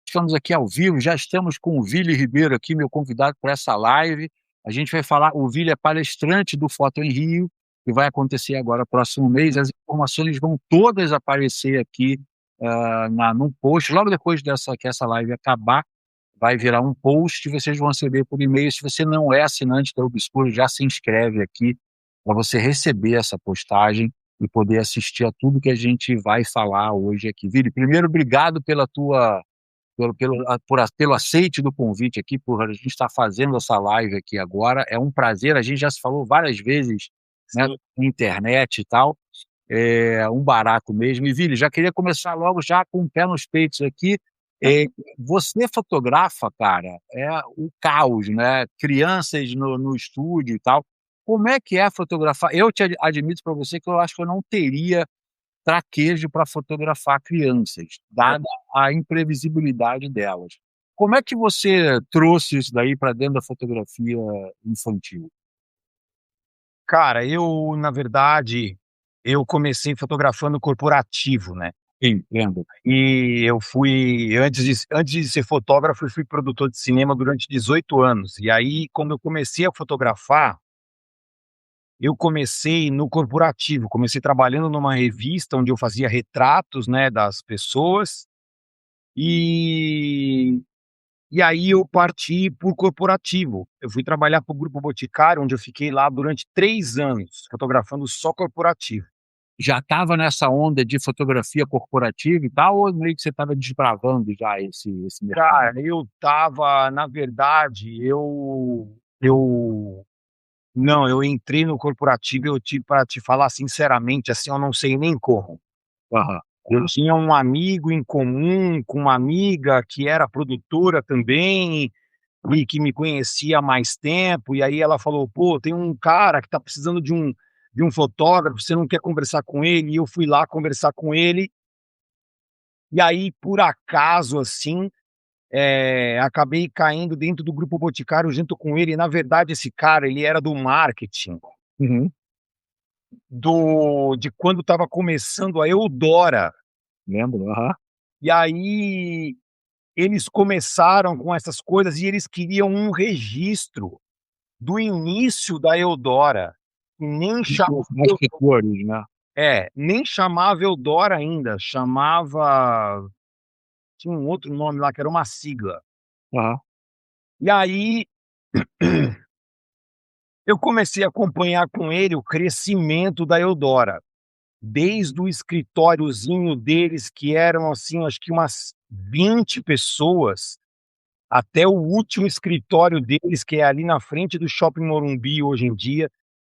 Estamos aqui ao vivo, já estamos com o Vili Ribeiro aqui, meu convidado para essa live. A gente vai falar, o Vili é palestrante do Foto em Rio, que vai acontecer agora próximo mês. As informações vão todas aparecer aqui num post. Logo depois que essa live acabar, vai virar um post e vocês vão receber por e-mail. Se você não é assinante da Obscuro, já se inscreve aqui para você receber essa postagem e poder assistir a tudo que a gente vai falar hoje aqui. Vili, primeiro, obrigado pelo aceite do convite aqui, por a gente estar fazendo essa live aqui agora. É um prazer, a gente já se falou várias vezes, né, Sim. na internet e tal. É um barato mesmo. E, Vili, já queria começar logo já com o pé nos peitos aqui. É, Você fotografa, cara, é o caos, né? Crianças no estúdio e tal. Como é que é fotografar? Eu te admito para você que eu acho que eu não teria traquejo para fotografar crianças, dada a imprevisibilidade delas. Como é que você trouxe isso daí para dentro da fotografia infantil? Cara, na verdade, eu comecei fotografando corporativo, né? Sim, lembro. E eu fui, antes de ser fotógrafo, eu fui produtor de cinema durante 18 anos. E aí, quando eu comecei a fotografar, eu comecei no corporativo. Comecei trabalhando numa revista onde eu fazia retratos, né, das pessoas. E, e aí eu parti por corporativo. Eu fui trabalhar para o Grupo Boticário, onde eu fiquei lá durante 3 anos, fotografando só corporativo. Já estava nessa onda de fotografia corporativa e tal, ou meio que você estava desbravando já esse mercado? Cara, eu tava, na verdade, não, eu entrei no corporativo, para te falar sinceramente, assim, eu não sei nem como. Aham. Eu tinha um amigo em comum com uma amiga que era produtora também e que me conhecia há mais tempo, e aí ela falou: "Pô, tem um cara que tá precisando de um fotógrafo, você não quer conversar com ele?" E eu fui lá conversar com ele, e aí, por acaso, assim, acabei caindo dentro do Grupo Boticário junto com ele. Na verdade, esse cara, ele era do marketing Uhum. de quando estava começando a Eudora. Lembro, aham. E aí eles começaram com essas coisas e eles queriam um registro do início da Eudora, e nem chamava Os bastidores, né? nem chamava Eudora ainda, chamava, tinha um outro nome lá que era uma sigla. Aham. E aí eu comecei a acompanhar com ele o crescimento da Eudora, desde o escritóriozinho deles, que eram, assim, acho que umas 20 pessoas, até o último escritório deles, que é ali na frente do Shopping Morumbi hoje em dia,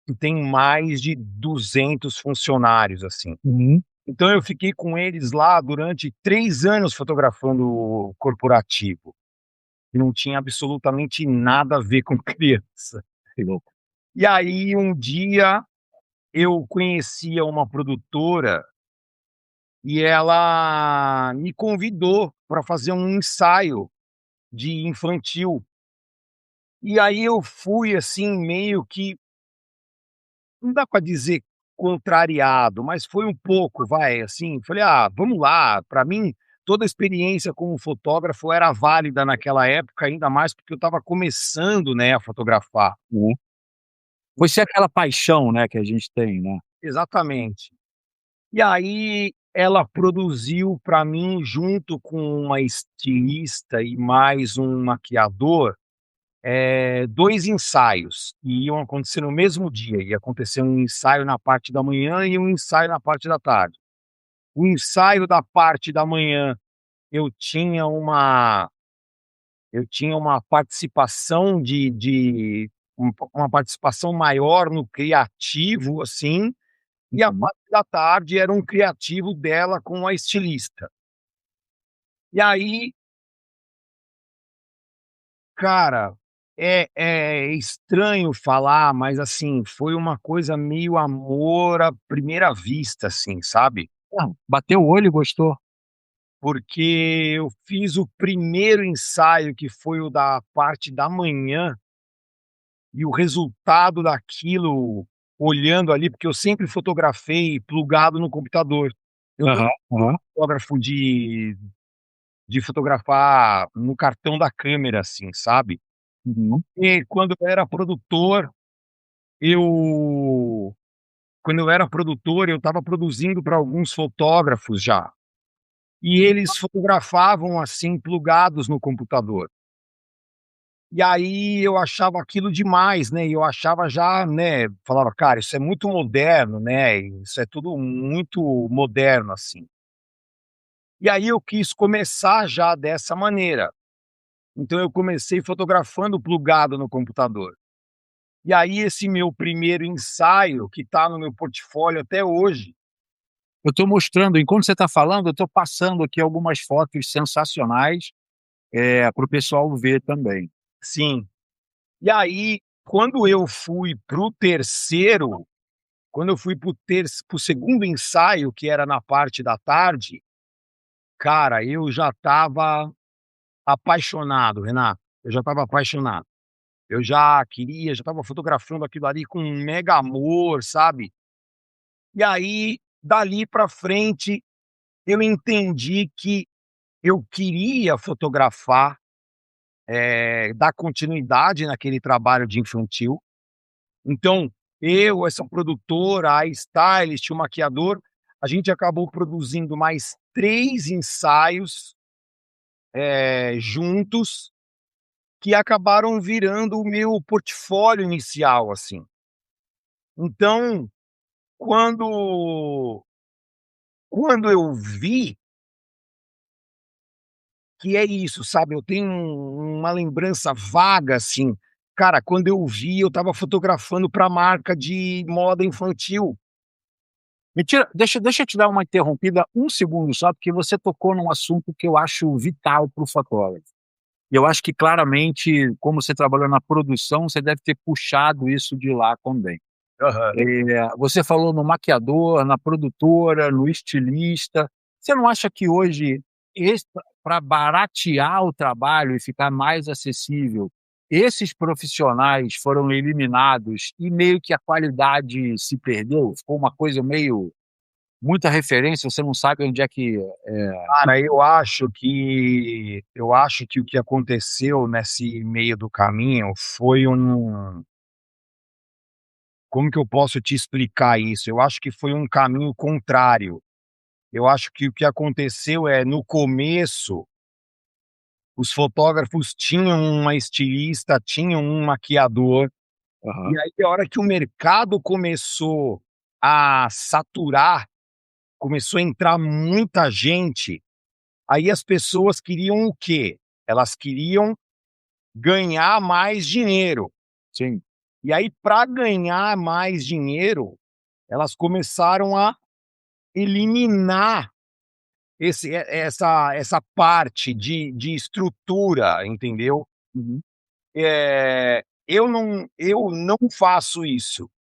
que tem mais de 200 funcionários, assim. Uhum. Então eu fiquei com eles lá durante 3 anos fotografando o corporativo, que não tinha absolutamente nada a ver com criança. Que louco. E aí um dia eu conhecia uma produtora e ela me convidou para fazer um ensaio de infantil. E aí eu fui, assim, meio que, não dá para dizer contrariado, mas foi um pouco, vai, assim, falei: "Ah, vamos lá". Para mim, toda a experiência como fotógrafo era válida naquela época, ainda mais porque eu estava começando, né, a fotografar. Uhum. Foi ser aquela paixão, né, que a gente tem, né? Exatamente. E aí ela produziu para mim, junto com uma estilista e mais um maquiador, 2 ensaios, e iam acontecer no mesmo dia. Ia acontecer um ensaio na parte da manhã e um ensaio na parte da tarde. O ensaio da parte da manhã, eu tinha uma participação uma participação maior no criativo, assim, e a Uhum. parte da tarde era um criativo dela com a estilista. E aí, cara, é estranho falar, mas, assim, foi uma coisa meio amor à primeira vista, assim, sabe. Ah, bateu o olho e gostou? Porque eu fiz o primeiro ensaio, que foi o da parte da manhã, e o resultado daquilo, olhando ali, porque eu sempre fotografei plugado no computador. Eu não Aham, sou aham. fotógrafo de fotografar no cartão da câmera, assim, sabe. Uhum. E eu quando eu era produtor, eu estava produzindo para alguns fotógrafos já, e eles fotografavam, assim, plugados no computador. E aí eu achava aquilo demais, né, e eu achava já, né, falava: "Cara, isso é muito moderno, né, isso é tudo muito moderno, assim". E aí eu quis começar já dessa maneira. Então eu comecei fotografando plugado no computador. E aí esse meu primeiro ensaio, que está no meu portfólio até hoje. Eu estou mostrando, enquanto você está falando, eu estou passando aqui algumas fotos sensacionais, para o pessoal ver também. Sim. E aí, quando eu fui para o segundo ensaio, que era na parte da tarde, cara, eu já estava apaixonado, Renato, eu já estava apaixonado. Eu já estava fotografando aquilo ali com um mega amor, sabe. E aí, dali para frente, eu entendi que eu queria fotografar, dar continuidade naquele trabalho de infantil. Então, eu, essa produtora, a stylist, o maquiador, a gente acabou produzindo mais 3 ensaios, juntos, que acabaram virando o meu portfólio inicial, assim. Então, quando quando eu vi que é isso, sabe, eu tenho uma lembrança vaga, assim, cara, quando eu vi, eu estava fotografando para marca de moda infantil. Mentira, deixa eu te dar uma interrompida, um segundo só, porque você tocou num assunto que eu acho vital para o fotógrafo. E eu acho que claramente, como você trabalhou na produção, você deve ter puxado isso de lá também. Aham. Você falou no maquiador, na produtora, no estilista. Você não acha que hoje, para baratear o trabalho e ficar mais acessível, esses profissionais foram eliminados e meio que a qualidade se perdeu? Ficou uma coisa meio muita referência, você não sabe onde é que Cara, eu acho que o que aconteceu nesse meio do caminho foi como que eu posso te explicar isso? Eu acho que foi um caminho contrário. Eu acho que o que aconteceu é, no começo, os fotógrafos tinham uma estilista, tinham um maquiador, aham, e aí a hora que o mercado começou a saturar, começou a entrar muita gente, aí as pessoas queriam o quê? Elas queriam ganhar mais dinheiro. sim. E aí, para ganhar mais dinheiro, elas começaram a eliminar essa parte de estrutura, entendeu? Uhum. Eu não faço isso.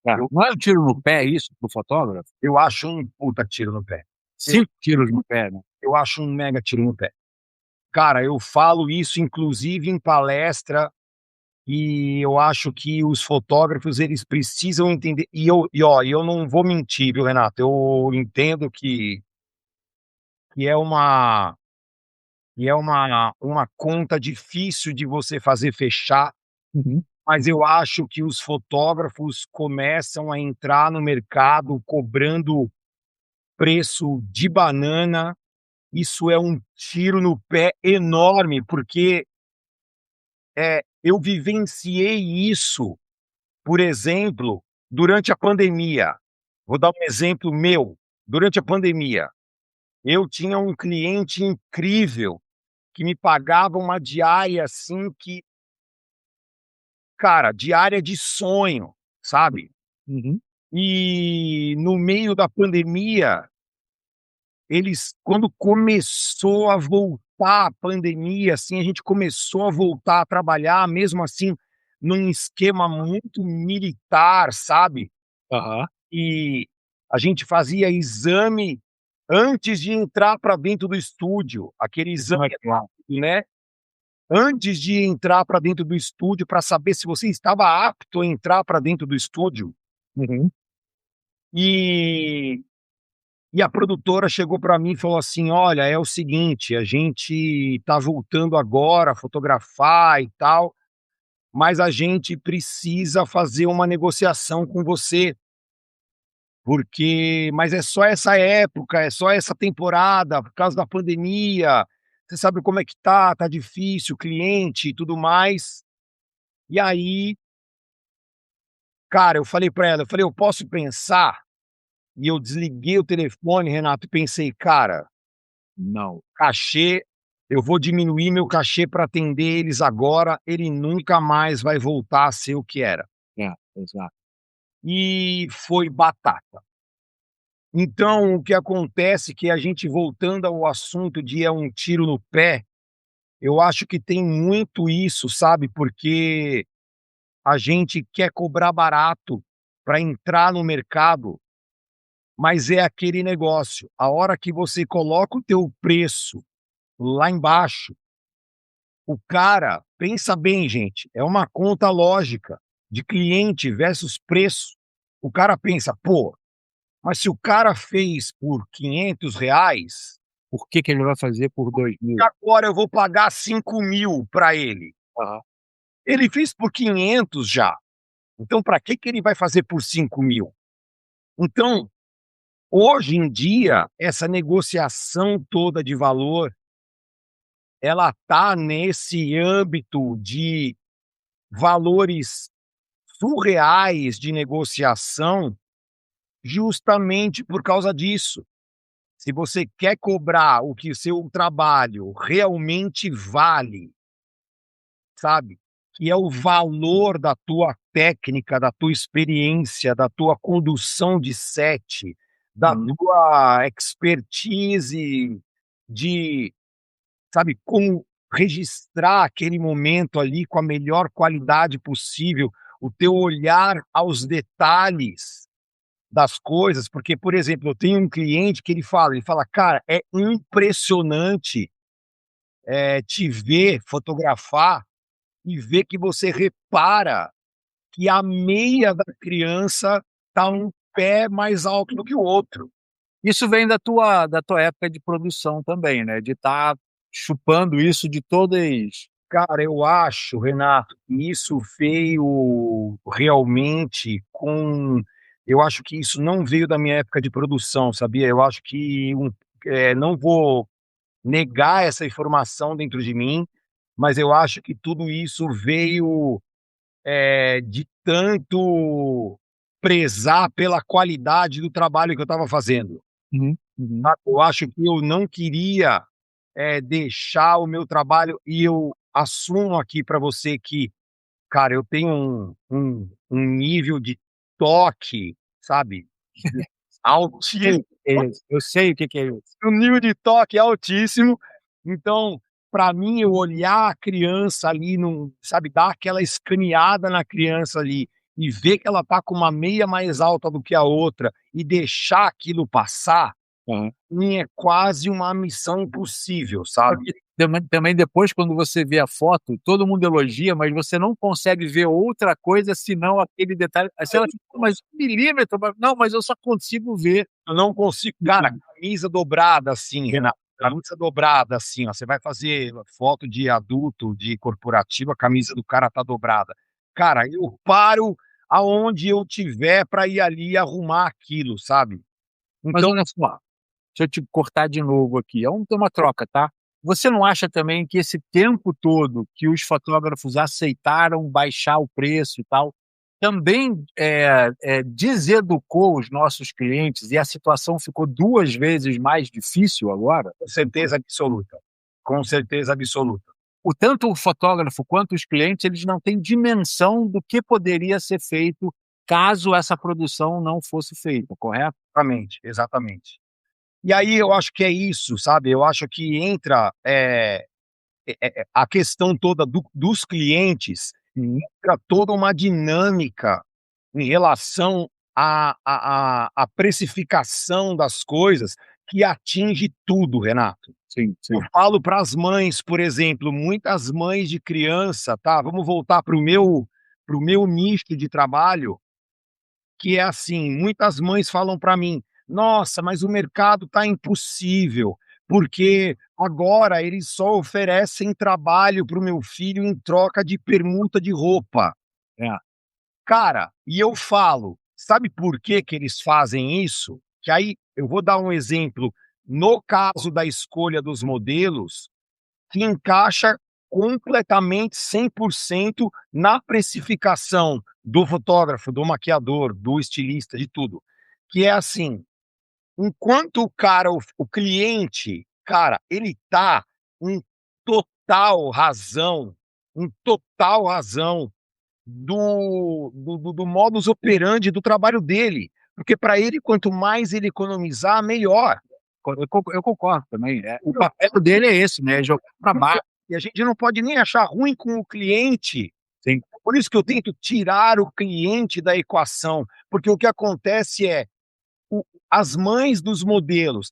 É, Eu não é um tiro no pé isso para o fotógrafo? eu acho um puta tiro no pé. Eu 5 tiros no pé, né. eu acho um mega tiro no pé. Cara, eu falo isso inclusive em palestra, e eu acho que os fotógrafos eles precisam entender, eu não vou mentir, viu, Renato, eu entendo que é uma uma conta difícil de você fazer fechar, Uhum. mas eu acho que os fotógrafos começam a entrar no mercado cobrando preço de banana. Isso é um tiro no pé enorme, porque, eu vivenciei isso, por exemplo, durante a pandemia. Vou dar um exemplo meu, durante a pandemia, eu tinha um cliente incrível, que me pagava uma diária, assim, que cara, diária de sonho, sabe. Uhum. E no meio da pandemia, eles quando começou a voltar a pandemia, assim, a gente começou a voltar a trabalhar, mesmo assim, num esquema muito militar, sabe. Aham. E a gente fazia exame antes de entrar para dentro do estúdio, aquele exame Como é que é? rápido, né, antes de entrar para dentro do estúdio, para saber se você estava apto a entrar para dentro do estúdio. Uhum. E E a produtora chegou para mim e falou assim: "Olha, é o seguinte, a gente está voltando agora a fotografar e tal, mas a gente precisa fazer uma negociação com você, porque mas é só essa época, é só essa temporada, por causa da pandemia, você sabe como é que tá difícil, cliente e tudo mais". E aí, cara, eu falei para ela, eu falei: "Eu posso pensar?". E eu desliguei o telefone, Renato, e pensei: "Cara, Não. cachê, eu vou diminuir meu cachê para atender eles agora, ele nunca mais vai voltar a ser o que era". É, exato. E foi batata. Então, o que acontece que a gente voltando ao assunto de é um tiro no pé, eu acho que tem muito isso, sabe, porque a gente quer cobrar barato para entrar no mercado, mas é aquele negócio, a hora que você coloca o teu preço lá embaixo, o cara pensa bem, gente, é uma conta lógica de cliente versus preço. O cara pensa: "Pô, mas se o cara fez por R$ 500, Por que que ele vai fazer por 2.000? agora eu vou pagar 5.000 para ele. Aham. Ele fez por 500 já, então para que que ele vai fazer por 5.000?". Então, hoje em dia, essa negociação toda de valor, ela tá nesse âmbito de valores surreais de negociação, justamente por causa disso. Se você quer cobrar o que o seu trabalho realmente vale, sabe, que é o valor da tua técnica, da tua experiência, da tua condução de set, da Uhum. tua expertise de, sabe, como registrar aquele momento ali com a melhor qualidade possível, o teu olhar aos detalhes das coisas, porque, por exemplo, eu tenho um cliente que ele fala: "Cara, é impressionante, te ver fotografar e ver que você repara que a meia da criança tá um pé mais alto do que o outro". Isso vem da tua época de produção também, né, de estar chupando isso de todas. Cara, eu acho, Renato, que isso veio realmente com eu acho que isso não veio da minha época de produção, sabia? Eu acho que não vou negar essa informação dentro de mim, mas eu acho que tudo isso veio, de tanto prezar pela qualidade do trabalho que eu estava fazendo, Uhum, uhum. sabe? Eu acho que eu não queria, deixar o meu trabalho e eu assumo aqui para você que, cara, eu tenho um nível de toque, sabe, altíssimo. É isso, eu sei o que que é isso. O nível de toque é altíssimo, então, para mim, eu olhar a criança ali num sabe, dar aquela escaneada na criança ali, e ver que ela tá com uma meia mais alta do que a outra, e deixar aquilo passar, Aham. mim é quase uma missão impossível, sabe. Porque também depois quando você vê a foto, todo mundo elogia, mas você não consegue ver outra coisa senão aquele detalhe, aí você fala assim: "Pô, mas 1 milímetro, não, mas eu só consigo ver". Eu não consigo, cara, camisa dobrada assim, Renato, camisa dobrada assim, ó, você vai fazer foto de adulto, de corporativo, a camisa do cara tá dobrada. Cara, eu paro aonde eu tiver pra ir ali arrumar aquilo, sabe. Mas Então, olha só, deixa eu te cortar de novo aqui, é uma troca, tá. Você não acha também que esse tempo todo que os fotógrafos aceitaram baixar o preço e tal, também, deseducou os nossos clientes e a situação ficou 2 vezes mais difícil agora? com certeza absoluta, com certeza absoluta. O tanto o fotógrafo quanto os clientes, eles não têm dimensão do que poderia ser feito caso essa produção não fosse feita, correto? Exatamente, exatamente. E aí eu acho que é isso, sabe, eu acho que entra, a questão toda dos clientes, Uhum. entra toda uma dinâmica em relação à precificação das coisas que atinge tudo, Renato. Sim, Eu sim. falo para as mães, por exemplo, muitas mães de criança, tá, vamos voltar para o meu nicho de trabalho, que é assim, muitas mães falam para mim: Nossa, mas o mercado está impossível, porque agora eles só oferecem trabalho para o meu filho em troca de permuta de roupa. É, Cara, e eu falo, sabe por que que eles fazem isso? Que aí eu vou dar um exemplo, no caso da escolha dos modelos, que encaixa completamente 100% na precificação do fotógrafo, do maquiador, do estilista, de tudo. Que é assim, enquanto o cara, o cliente, cara, ele tá em total razão do modus operandi do trabalho dele. Porque para ele, quanto mais ele economizar, melhor. eu concordo também. O papel dele é esse, né? É jogar para baixo. E a gente não pode nem achar ruim com o cliente. Sim. Por isso que eu tento tirar o cliente da equação, porque o que acontece é as mães dos modelos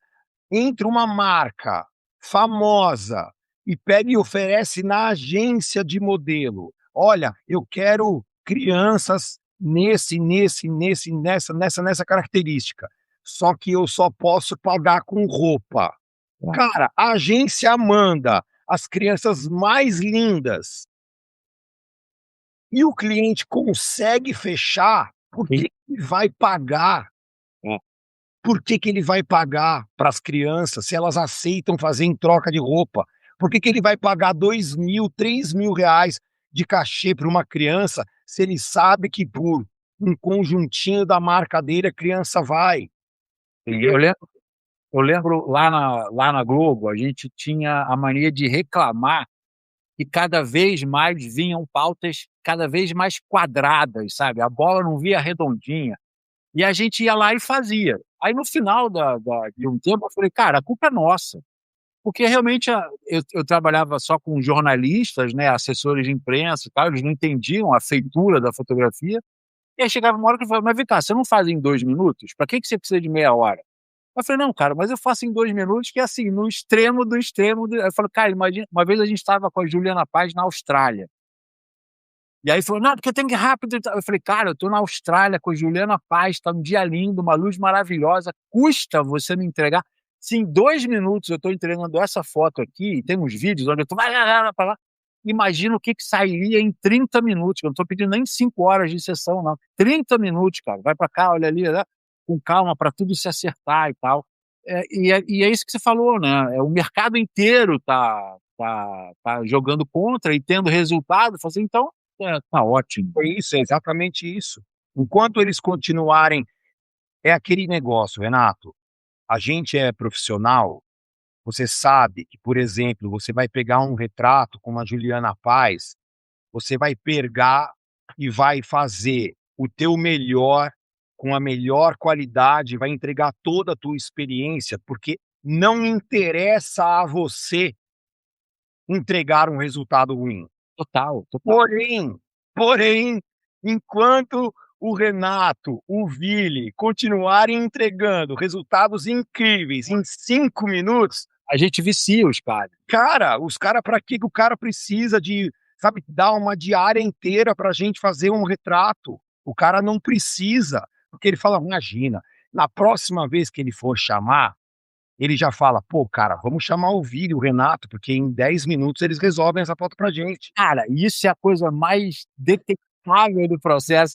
entre uma marca famosa e pega e oferece na agência de modelo. Olha, eu quero crianças nessa característica. Só que eu só posso pagar com roupa. Cara, a agência manda as crianças mais lindas e o cliente consegue fechar, por que que ele vai pagar? É. Por que que ele vai pagar para as crianças se elas aceitam fazer em troca de roupa? Por que que ele vai pagar 2.000, 3.000 reais de cachê para uma criança se ele sabe que por um conjuntinho da marca dele a criança vai? Eu lembro lá na Globo, a gente tinha a mania de reclamar que cada vez mais vinham pautas cada vez mais quadradas, sabe? A bola não via redondinha. E a gente ia lá e fazia. Aí no final de um tempo eu falei, cara, a culpa é nossa. Porque realmente eu trabalhava só com jornalistas, né, assessores de imprensa e tal, eles não entendiam a feitura da fotografia. E aí chegava uma hora que eu falava, mas vem cá, você não faz em 2 minutos? Para que você precisa de meia hora? Eu falei, não, cara, mas eu faço em 2 minutos, que é assim, no extremo do extremo. Eu falei, cara, imagina, uma vez a gente estava com a Juliana Paz na Austrália. E aí falou, não, porque tem que ir rápido. Eu falei, cara, eu tô na Austrália com a Juliana Paz, tá um dia lindo, uma luz maravilhosa, custa você me entregar? Se em 2 minutos eu tô entregando essa foto aqui, e tem uns vídeos onde eu tô, vai pra lá, imagina o que que sairia em 30 minutos, eu não tô pedindo nem 5 horas de sessão, não. 30 minutos, cara, vai pra cá, olha ali, né? Com calma, para tudo se acertar e tal. E é isso que você falou, né? O mercado inteiro tá jogando contra e tendo resultado. Assim, então, tá ótimo. Foi isso, é exatamente isso. Enquanto eles continuarem, é aquele negócio, Renato. A gente é profissional. Você sabe que, por exemplo, você vai pegar um retrato como a Juliana Paz, você vai pegar e vai fazer o teu melhor, com a melhor qualidade, vai entregar toda a tua experiência, porque não interessa a você entregar um resultado ruim. Total, total. Porém, enquanto o Renato, o Vili continuarem entregando resultados incríveis em 5 minutos, A gente vicia os caras. cara, para que o cara precisa de, sabe, dar uma diária inteira pra gente fazer um retrato? O cara não precisa, porque ele fala, imagina, na próxima vez que ele for chamar, ele já fala, pô, cara, vamos chamar o Vili, o Renato, porque em 10 minutos eles resolvem essa foto pra gente. Cara, isso é a coisa mais detectável do processo,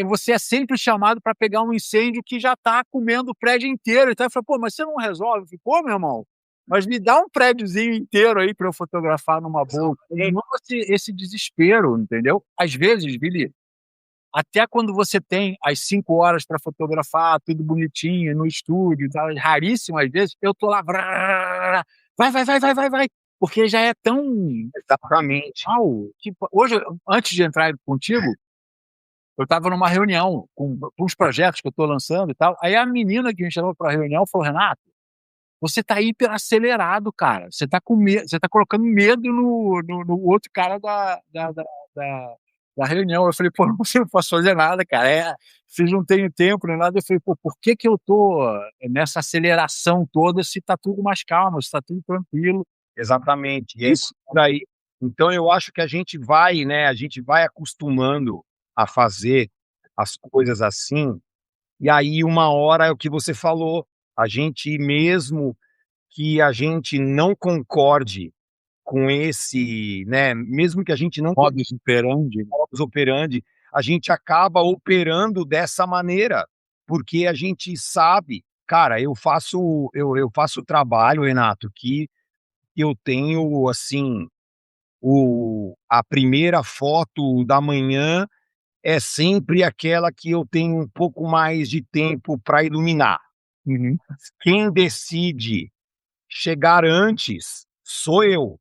você é sempre chamado para pegar um incêndio que já está comendo o prédio inteiro. Então, eu falo, pô, mas você não resolve? Eu falei, pô, meu irmão, mas me dá um prédiozinho inteiro aí para eu fotografar numa boa. Não esse desespero, entendeu? Às vezes, Vili, até quando você tem as 5 horas para fotografar, tudo bonitinho, no estúdio, tá, raríssimas vezes, eu tô lá, vai, porque já é tão Exatamente. que hoje, antes de entrar contigo, eu estava numa reunião com uns projetos que eu estou lançando e tal. Aí a menina que me chamou para a reunião falou, Renato, você está hiper acelerado, cara. Você está com medo, você está colocando medo no outro cara da reunião. Eu falei, pô, você não posso fazer nada, cara. Vocês não têm tempo nem nada. Eu falei, pô, por que que eu tô nessa aceleração toda se está tudo mais calmo, se está tudo tranquilo? Exatamente. E é isso daí. Então eu acho que a gente vai, né, a gente vai acostumando a fazer as coisas assim, E aí uma hora é o que você falou, a gente mesmo que a gente não concorde com esse, né, mesmo que a gente não Modus operandi. modus operandi, a gente acaba operando dessa maneira, porque a gente sabe, cara, eu faço trabalho, Renato, que eu tenho assim, a primeira foto da manhã é sempre aquela que eu tenho um pouco mais de tempo para iluminar. Uhum. Quem decide chegar antes sou eu.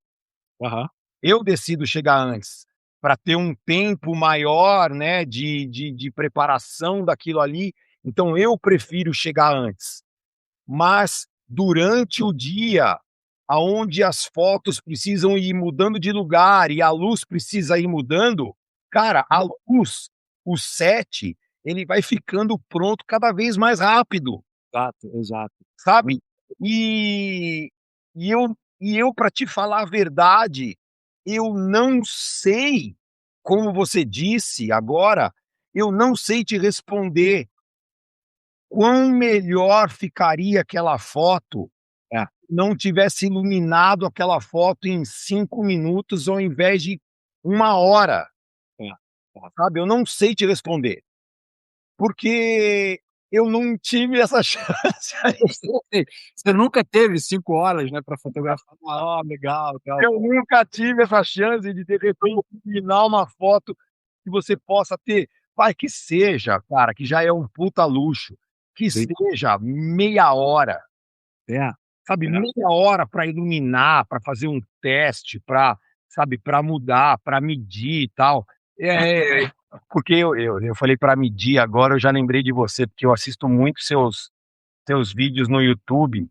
Aham. Eu decido chegar antes, para ter um tempo maior, né, de preparação daquilo ali, então eu prefiro chegar antes. Mas durante o dia, aonde as fotos precisam ir mudando de lugar e a luz precisa ir mudando, cara, a luz, o set, ele vai ficando pronto cada vez mais rápido. Exato, exato. Sabe? E eu para te falar a verdade, eu não sei, como você disse agora, eu não sei te responder quão melhor ficaria aquela foto, É, não tivesse iluminado aquela foto em 5 minutos ao invés de 1 hora, é, é. sabe? Eu não sei te responder, porque eu não tive essa chance. Você nunca teve 5 horas, né, para fotografar. Ah, legal, tal. Eu nunca tive essa chance de repente, combinar uma foto que você possa ter, vai que seja, cara, que já é um puta luxo, que Sim. seja meia hora, É, sabe, é. meia hora para iluminar, para fazer um teste, para, sabe, para mudar, para medir e tal. Porque eu falei para medir, agora eu já lembrei de você, porque eu assisto muito seus vídeos no YouTube.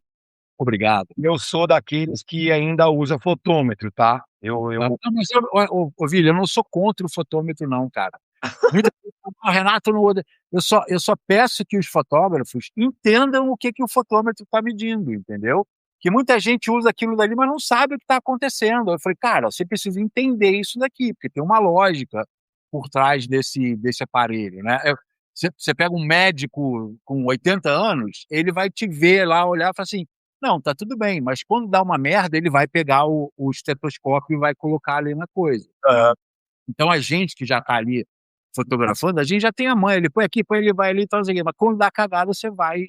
Obrigado. Eu sou daqueles que ainda usa fotômetro, tá? Tá. Não, mas ô, Vili, eu não sou contra o fotômetro não, cara. Muita gente fala: "Ah, Renato, não odeio". Eu só peço que os fotógrafos entendam o que que o fotômetro está medindo, entendeu? Que muita gente usa aquilo dali, mas não sabe o que está acontecendo. Eu falei: "Cara, você precisa entender isso daqui, porque tem uma lógica por trás desse aparelho, né". Você pega um médico com 80 anos, ele vai te ver lá, olhar e falar assim: "Não, tá tudo bem", mas quando dá uma merda, ele vai pegar o estetoscópio e vai colocar ali na coisa, né. Aham. Então a gente que já está ali fotografando, a gente já tem a manha, ele põe aqui, põe ele vai ali e tal, não sei o quê, mas quando dá cagada você vai,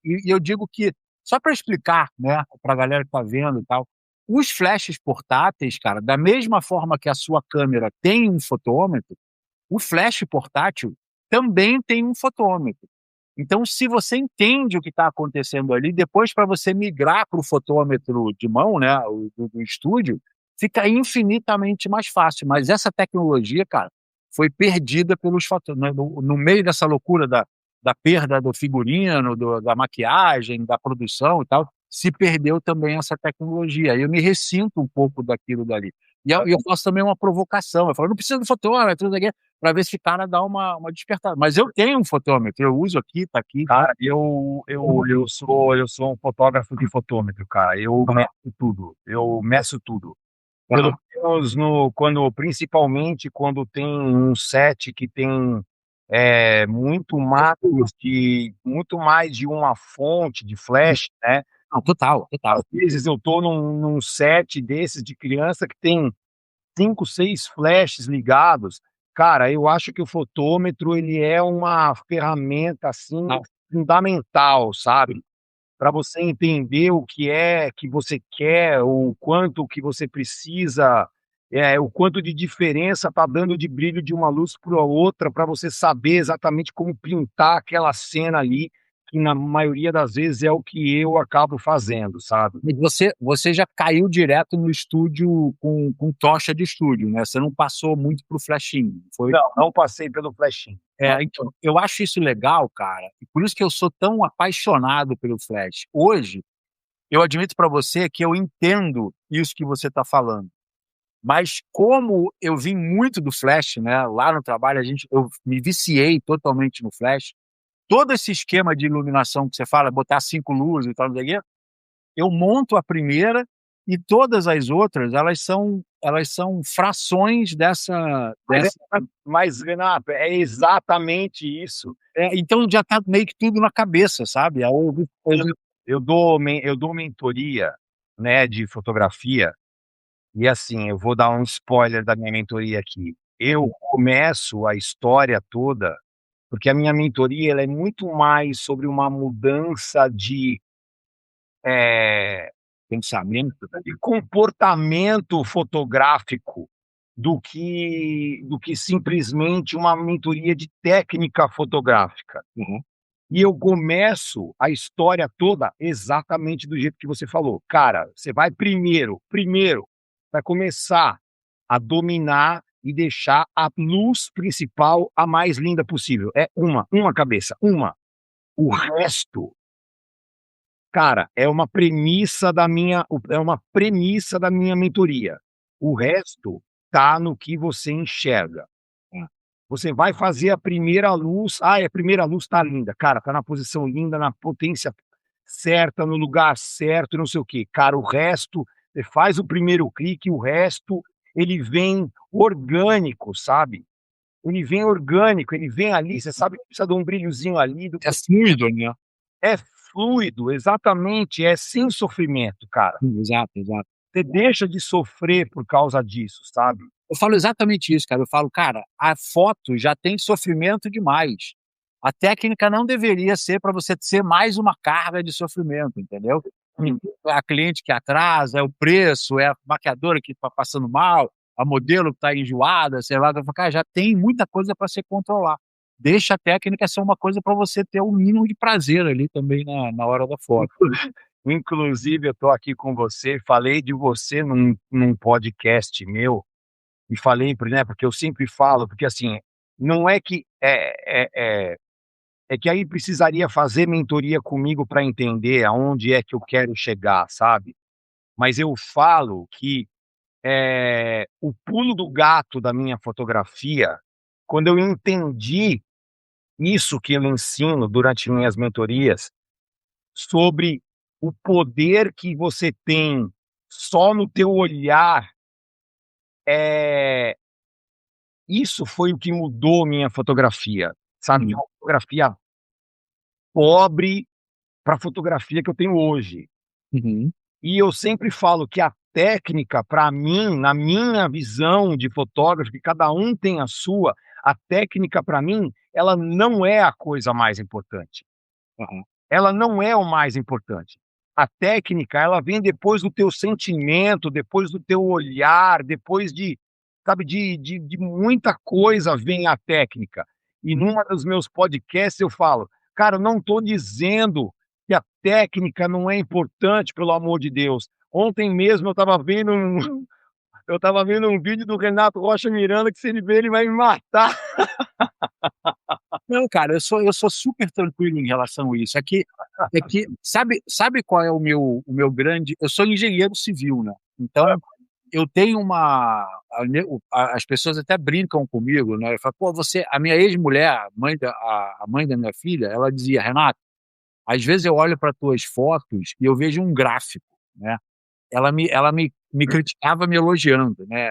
e eu digo que, só para explicar, né, pra galera que está vendo e tal, os flashes portáteis, cara, da mesma forma que a sua câmera tem um fotômetro, o flash portátil também tem um fotômetro. Então, se você entende o que está acontecendo ali, depois para você migrar para o fotômetro de mão, né, do estúdio, fica infinitamente mais fácil. Mas essa tecnologia, cara, foi perdida pelos fatores. No meio dessa loucura da perda do figurino, da maquiagem, da produção e tal, se perdeu também essa tecnologia. Eu me ressinto um pouco daquilo dali. E eu faço também uma provocação. Eu falo, não precisa do fotômetro, para ver se o cara dá uma despertada. Mas eu tenho um fotômetro, eu uso aqui, tá aqui. Cara, eu sou um fotógrafo de fotômetro, cara. Eu meço tudo. Eu meço tudo. Pelo Aham. menos principalmente quando tem um set que tem muito mais de uma fonte de flash, né? Não, total, Às total. vezes eu tô num set desses de criança que tem 5, 6 flashes ligados. Cara, eu acho que o fotômetro ele é uma ferramenta, assim, Total. fundamental, sabe, para você entender o que é que você quer, o quanto que você precisa, o quanto de diferença tá dando de brilho de uma luz para outra, para você saber exatamente como pintar aquela cena ali, que na maioria das vezes é o que eu acabo fazendo, sabe. Mas você já caiu direto no estúdio com tocha de estúdio, né, você não passou muito para o flashinho, foi? Não, não passei pelo flashinho. Então, eu acho isso legal, cara, e por isso que eu sou tão apaixonado pelo flash. Hoje, eu admito para você que eu entendo isso que você está falando, mas como eu vim muito do flash, né, lá no trabalho eu me viciei totalmente no flash, todo esse esquema de iluminação que você fala, botar 5 luzes e tal, não sei o quê, eu monto a primeira E todas as outras, elas são frações dessa. Mas, Renato, é exatamente isso. Então já está meio que tudo na cabeça, sabe? Eu dou mentoria, né, de fotografia, e assim, eu vou dar um spoiler da minha mentoria aqui. Eu começo a história toda, porque a minha mentoria ela é muito mais sobre uma mudança eh, Pensamento. de comportamento fotográfico do que simplesmente uma mentoria de técnica fotográfica. Uhum. E eu começo a história toda exatamente do jeito que você falou. Cara, você vai primeiro, vai começar a dominar e deixar a luz principal a mais linda possível. É uma cabeça, uma. O resto, cara, é uma premissa da minha mentoria. O resto tá no que você enxerga. Você vai fazer a primeira luz, a primeira luz tá linda, cara, tá na posição linda, na potência certa, no lugar certo, não sei o quê. Cara, o resto, você faz o primeiro clique, o resto ele vem orgânico, sabe? Ele vem orgânico, ele vem ali, você sabe que precisa de um brilhozinho ali, É fluido, né? é fluido, exatamente, é sem sofrimento, cara. Exato, exato. Você deixa de sofrer por causa disso, sabe? Eu falo exatamente isso, cara. Eu falo, cara, a foto já tem sofrimento demais. A técnica não deveria ser para você ser mais uma carga de sofrimento, entendeu? É a cliente que atrasa, é o preço, é a maquiadora que está passando mal, a modelo que está enjoada, sei lá. Eu falo, cara, já tem muita coisa para você controlar. Deixa a técnica ser uma coisa para você ter um mínimo de prazer ali também na hora da foto. Inclusive, eu estou aqui com você, falei de você num podcast meu, e falei, né, porque eu sempre falo, porque assim, não é que é que aí precisaria fazer mentoria comigo para entender aonde é que eu quero chegar, sabe? Mas eu falo que o pulo do gato da minha fotografia, quando eu entendi isso que eu ensino durante minhas mentorias, sobre o poder que você tem só no teu olhar, isso foi o que mudou minha fotografia, sabe? De uma fotografia pobre para a fotografia que eu tenho hoje. Uhum. E eu sempre falo que a técnica, para mim, na minha visão de fotógrafo, que cada um tem a sua, a técnica para mim, ela não é a coisa mais importante. Uhum. Ela não é o mais importante. A técnica, ela vem depois do teu sentimento, depois do teu olhar, depois de, sabe, de muita coisa vem a técnica. E numa dos meus podcasts eu falo, cara, eu não estou dizendo que a técnica não é importante, pelo amor de Deus. Ontem mesmo eu estava vendo eu estava vendo um vídeo do Renato Rocha Miranda que se ele ver ele vai me matar. Não, cara, eu sou super tranquilo em relação a isso. É que sabe qual é o meu grande. Eu sou engenheiro civil, né? Então, eu tenho as pessoas até brincam comigo, né? Eu falo, pô, a minha ex-mulher, a mãe da minha filha, ela dizia, Renato, às vezes eu olho para tuas fotos e eu vejo um gráfico, né? Ela me criticava me elogiando, né?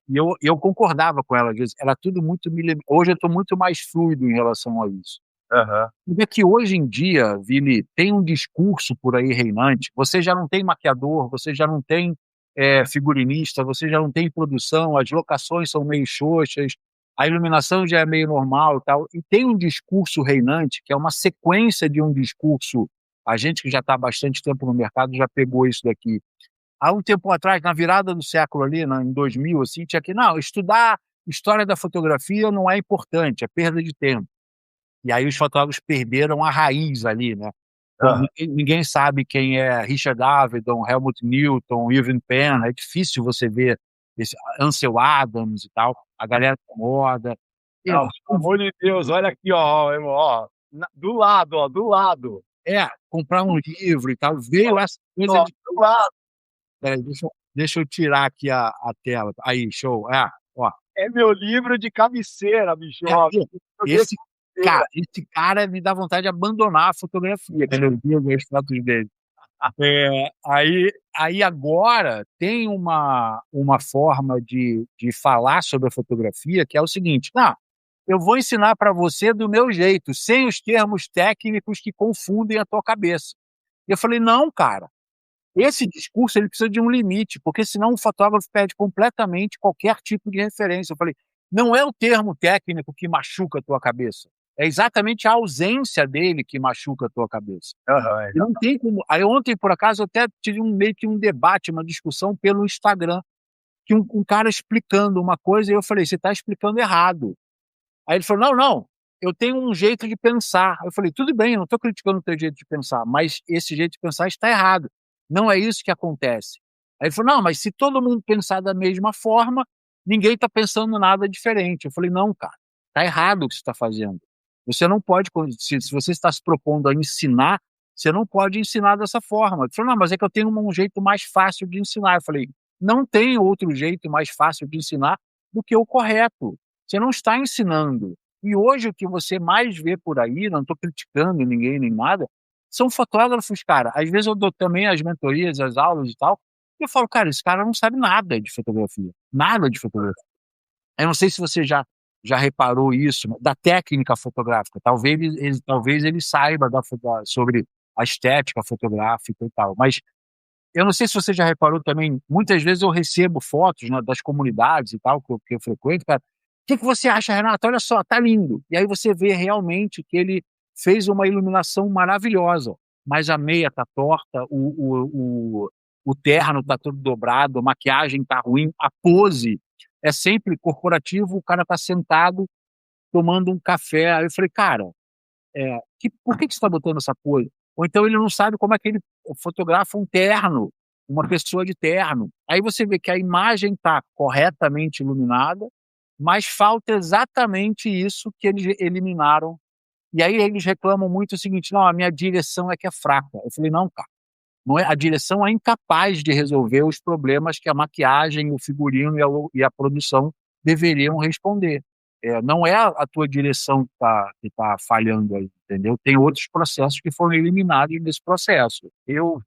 E eu concordava com ela, às vezes. Era tudo muito hoje eu estou muito mais fluido em relação a isso. Aham. Porque que hoje em dia, Vini, tem um discurso por aí reinante. Você já não tem maquiador, você já não tem figurinista, você já não tem produção, as locações são meio xoxas, a iluminação já é meio normal e tal. E tem um discurso reinante, que é uma sequência de um discurso. A gente que já está há bastante tempo no mercado já pegou isso daqui. Há um tempo atrás, na virada do século ali, em 2000, assim, tinha que, não, estudar história da fotografia não é importante, é perda de tempo. E aí os fotógrafos perderam a raiz ali, né? Pô, Aham. ninguém sabe quem é Richard Avedon, Helmut Newton, Irving Penn, é difícil você ver Ansel Adams e tal, a galera da moda. Não, pelo amor de Deus, olha aqui, ó, irmão, ó, do lado, ó, do lado. Comprar um livro e tal, veio essa coisa Ó, de. do lado. Peraí, deixa eu tirar aqui a tela. Aí, show. Ó. É meu livro de cabeceira, bicho, ó. Esse cara me dá vontade de abandonar a fotografia quando eu vi as fotos dele. Aí agora tem uma forma de falar sobre a fotografia que é o seguinte: "Não, eu vou ensinar para você do meu jeito, sem os termos técnicos que confundem a tua cabeça". Eu falei: "Não, cara, esse discurso ele precisa de um limite, porque senão o fotógrafo perde completamente qualquer tipo de referência". Eu falei: "Não é o termo técnico que machuca a tua cabeça, é exatamente a ausência dele que machuca a tua cabeça". Aham, E não tem como. Aí ontem, por acaso, eu até tive meio que um debate, uma discussão pelo Instagram, que um cara explicando uma coisa e eu falei: "Você está explicando errado". Aí ele falou: "Não, não, eu tenho um jeito de pensar". Eu falei: "Tudo bem, eu não estou criticando o teu jeito de pensar, mas esse jeito de pensar está errado. Não é isso que acontece". Aí ele falou: "Não, mas se todo mundo pensar da mesma forma, ninguém está pensando nada diferente". Eu falei: "Não, cara, está errado o que você está fazendo. Você não pode, se você está se propondo a ensinar, você não pode ensinar dessa forma". Ele falou: "Não, mas é que eu tenho um jeito mais fácil de ensinar". Eu falei: "Não tem outro jeito mais fácil de ensinar do que o correto. Você não está ensinando". E hoje o que você mais vê por aí, não estou criticando ninguém nem nada, são fotógrafos, cara. Às vezes eu dou também as mentorias, as aulas e tal, e eu falo: "Cara, esse cara não sabe nada de fotografia, nada de fotografia". Eu não sei se você já reparou isso, da técnica fotográfica, talvez ele saiba sobre a estética fotográfica e tal, mas eu não sei se você já reparou também, muitas vezes eu recebo fotos, né, das comunidades e tal, que eu frequento, cara: "Que você acha, Renato? Olha só, tá lindo". E aí você vê realmente que ele fez uma iluminação maravilhosa, mas a meia tá torta, o terno tá todo dobrado, a maquiagem tá ruim, a pose é sempre corporativo, o cara tá sentado tomando um café. Aí eu falei: "Cara, por que você está botando essa pose?". Ou então ele não sabe como é que ele fotografa um terno, uma pessoa de terno. Aí você vê que a imagem está corretamente iluminada, mas falta exatamente isso que eles eliminaram. E aí eles reclamam muito o seguinte: "Não, a minha direção é que é fraca". Eu falei: "Não, cara, não é, a direção é incapaz de resolver os problemas que a maquiagem, o figurino e a produção deveriam responder. Não é a tua direção que tá falhando aí, entendeu? Tem outros processos que foram eliminados nesse processo". eu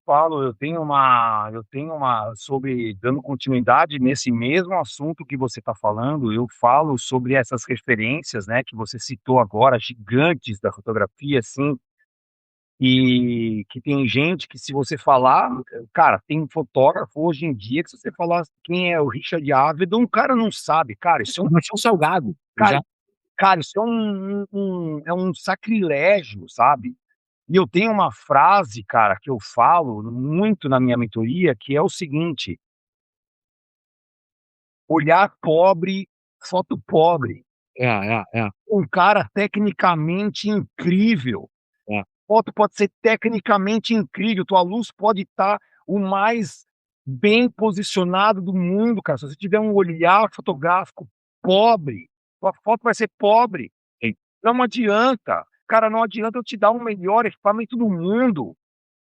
tenho uma sobre dando continuidade nesse mesmo assunto que você está falando, eu falo sobre essas referências, né, que você citou agora, gigantes da fotografia, assim, e que tem gente que se você falar, cara, tem um fotógrafo hoje em dia que se você falar quem é o Richard Avedon, o cara não sabe, cara, isso é um Não tinha o Salgado, cara já. cara, isso é um sacrilégio, sabe. E eu tenho uma frase, cara, que eu falo muito na minha mentoria, que é o seguinte: "Olhar pobre, foto pobre". É, é, é, Um cara tecnicamente incrível, é. foto pode ser tecnicamente incrível, tua luz pode estar o mais bem posicionado do mundo, cara, se você tiver um olhar fotográfico pobre, tua foto vai ser pobre. Sim. Não adianta, cara, não adianta eu te dar o melhor equipamento do mundo,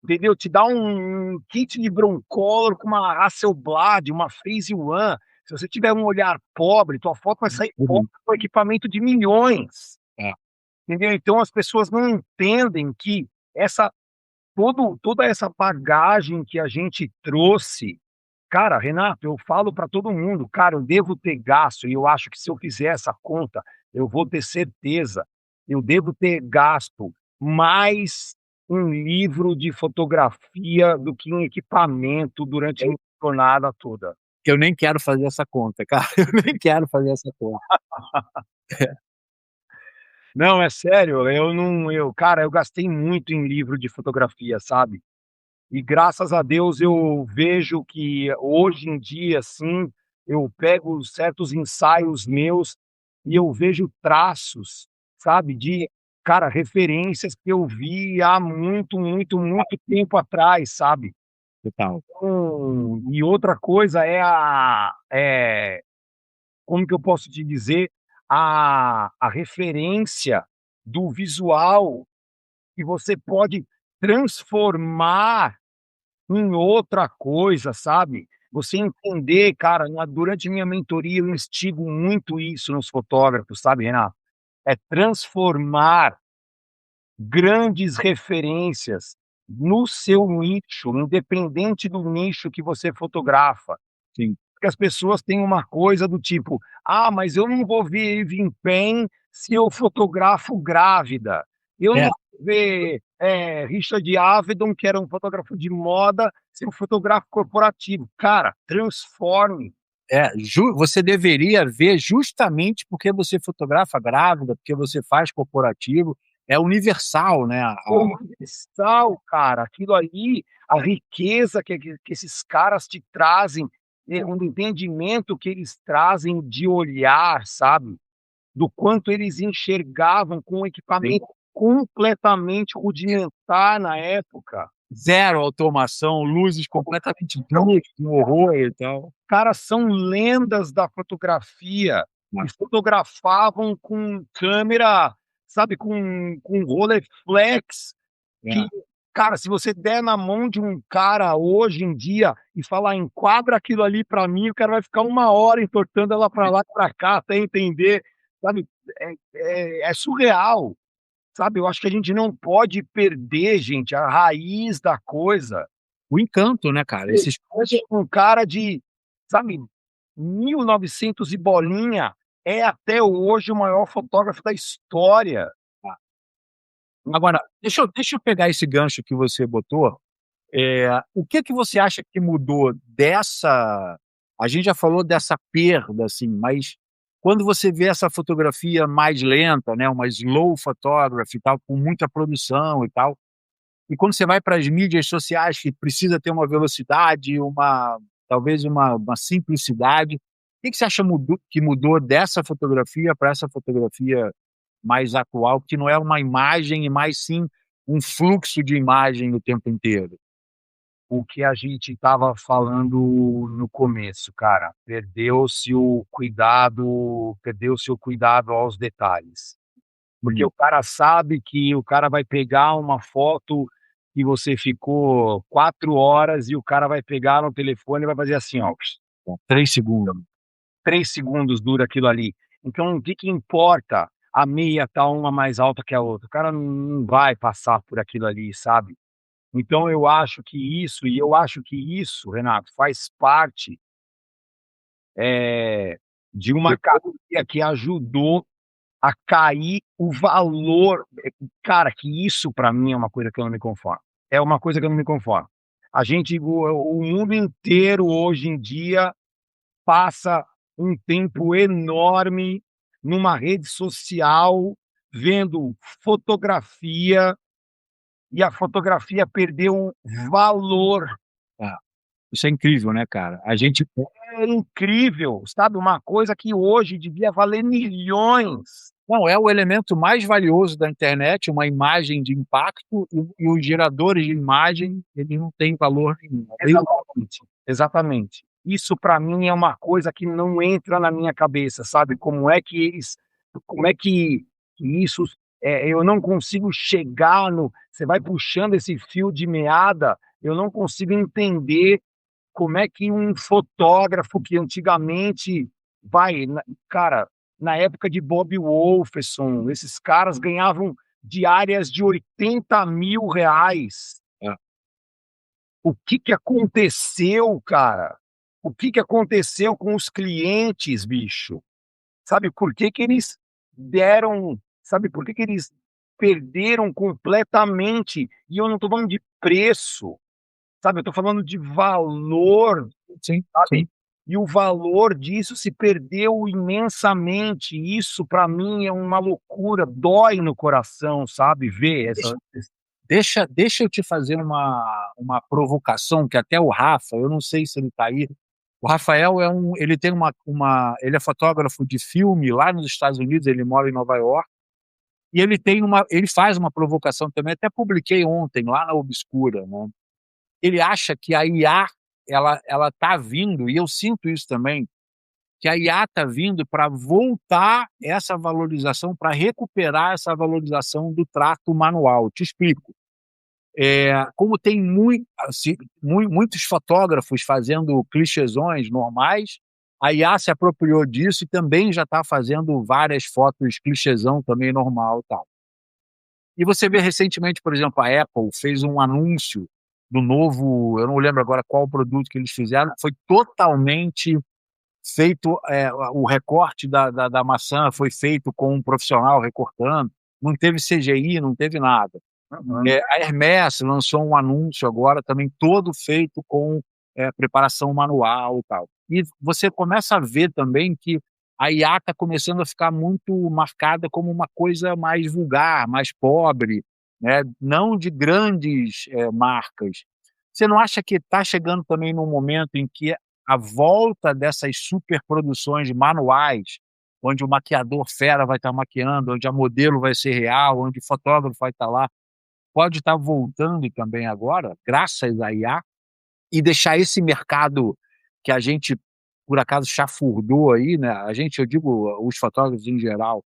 entendeu? Te dar um kit de Broncolor com uma Hasselblad, uma Phase One, se você tiver um olhar pobre, tua foto vai sair pobre Uhum. com equipamento de milhões, É. entendeu? Então as pessoas não entendem que essa toda essa bagagem que a gente trouxe, cara, Renato, eu falo para todo mundo, cara, eu devo ter gasto, e eu acho que se eu fizer essa conta, eu vou ter certeza, eu devo ter gasto mais um livro de fotografia do que um equipamento durante a minha jornada toda. Eu nem quero fazer essa conta, cara, eu nem quero fazer essa conta. Não, é sério, eu não eu cara, eu gastei muito em livro de fotografia, sabe. E graças a Deus eu vejo que hoje em dia, assim, eu pego certos ensaios meus e eu vejo traços, sabe, de, cara, referências que eu vi há muito, muito, muito tempo atrás, sabe. Total. E outra coisa é como que eu posso te dizer, a referência do visual que você pode transformar em outra coisa, sabe. Você entender, cara, durante minha mentoria eu instigo muito isso nos fotógrafos, sabe, Renato. É transformar grandes referências no seu nicho, independente do nicho que você fotografa. Sim. Porque as pessoas têm uma coisa do tipo: "Ah, mas eu não vou ver Eve Pen se eu fotografo grávida. Eu não É, vou ver, Richard Avedon, que era um fotógrafo de moda, se eu fotografo corporativo". Cara, transforme. você deveria ver justamente porque você fotografa grávida, porque você faz corporativo, é universal, né? Universal, cara, aquilo ali, a riqueza que esses caras te trazem, o entendimento que eles trazem de olhar, sabe, do quanto eles enxergavam com um equipamento completamente rudimentar na época. Zero automação, luzes completamente brancas, um horror e tal. Caras são lendas da fotografia e fotografavam com câmera, sabe, com Rolleiflex. É. Que, cara, se você der na mão de um cara hoje em dia e falar: "Enquadra aquilo ali pra mim", o cara vai ficar 1 hora entortando ela pra lá e pra cá até entender, sabe, é surreal, sabe. Eu acho que a gente não pode perder, gente, a raiz da coisa. O encanto, né, cara? Esses Hoje um cara de, sabe, 1900 e bolinha, é até hoje o maior fotógrafo da história. Agora, deixa eu pegar esse gancho que você botou. O que que você acha que mudou dessa, a gente já falou dessa perda, assim, mas quando você vê essa fotografia mais lenta, né, uma slow photography e tal, com muita produção e tal, e quando você vai para as mídias sociais que precisa ter uma velocidade, talvez uma simplicidade, o que que você acha que mudou dessa fotografia para essa fotografia mais atual, que não é uma imagem e mais sim um fluxo de imagem o tempo inteiro? O que a gente estava falando no começo, cara, perdeu-se o cuidado aos detalhes. Porque Hum. o cara sabe que o cara vai pegar uma foto que você ficou 4 horas e o cara vai pegar no telefone e vai fazer assim, ó, 3 segundos. 3 segundos dura aquilo ali. Então o que que importa a meia tá uma mais alta que a outra? O cara não vai passar por aquilo ali, sabe. Então eu acho que isso, Renato, faz parte, de uma cadeia que ajudou a cair o valor, cara, que isso pra mim é uma coisa que eu não me conformo. É uma coisa que eu não me conformo. O mundo inteiro hoje em dia passa um tempo enorme numa rede social, vendo fotografia, e a fotografia perdeu um valor. É, isso é incrível, né, cara? A gente É incrível, sabe, uma coisa que hoje devia valer milhões. não, é o elemento mais valioso da internet, uma imagem de impacto, e os geradores de imagem, eles não têm valor nenhum. Exatamente, exatamente. Isso para mim é uma coisa que não entra na minha cabeça, sabe, como é que isso, eu não consigo chegar no você vai puxando esse fio de meada, eu não consigo entender como é que um fotógrafo que antigamente vai na cara, na época de Bob Wolferson, esses caras ganhavam diárias de R$ 80.000. É. O que que aconteceu, cara? O que que aconteceu com os clientes, bicho? Sabe por que que eles sabe por que que eles perderam completamente? E eu não tô falando de preço, sabe, eu tô falando de valor, Sim, sabe. sim. E o valor disso se perdeu imensamente. Isso para mim é uma loucura, dói no coração, sabe, ver essa. Deixa eu te fazer uma provocação que até o Rafa, eu não sei se ele está aí. O Rafael ele tem ele é fotógrafo de filme lá nos Estados Unidos, ele mora em Nova York, e ele faz uma provocação também, até publiquei ontem lá na Obscura, né. Ele acha que a IA, ela está vindo, e eu sinto isso também, que a IA está vindo para voltar essa valorização, para recuperar essa valorização do trato manual. Te explico. Como tem assim, muitos fotógrafos fazendo clichêsões normais, a IA se apropriou disso e também já está fazendo várias fotos clichêzão também normal, tal. E você vê recentemente, por exemplo, a Apple fez um anúncio do novo, eu não lembro agora qual produto que eles fizeram, foi totalmente feito, o recorte da maçã foi feito com um profissional recortando, não teve CGI, não teve nada. Uhum. A Hermès lançou um anúncio agora também todo feito com preparação manual e tal. E você começa a ver também que a IA está começando a ficar muito marcada como uma coisa mais vulgar, mais pobre, né? Não de grandes marcas. Você não acha que está chegando também num momento em que a volta dessas superproduções manuais, onde o maquiador fera vai estar maquiando, onde a modelo vai ser real, onde o fotógrafo vai estar lá, pode estar voltando também agora, graças à IA, e deixar esse mercado que a gente, por acaso, chafurdou aí, né? A gente, eu digo, os fotógrafos em geral,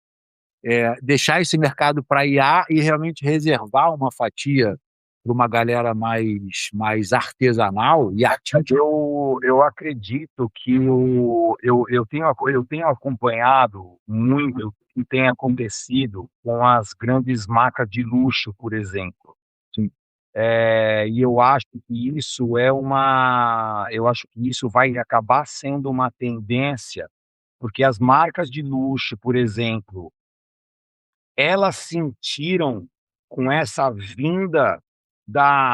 deixar esse mercado para IA e realmente reservar uma fatia para uma galera mais artesanal e artística. Eu acredito que eu tenho acompanhado muito o que tem acontecido com as grandes marcas de luxo, por exemplo. Sim. E eu acho que isso vai acabar sendo uma tendência, porque as marcas de luxo, por exemplo, elas sentiram com essa vinda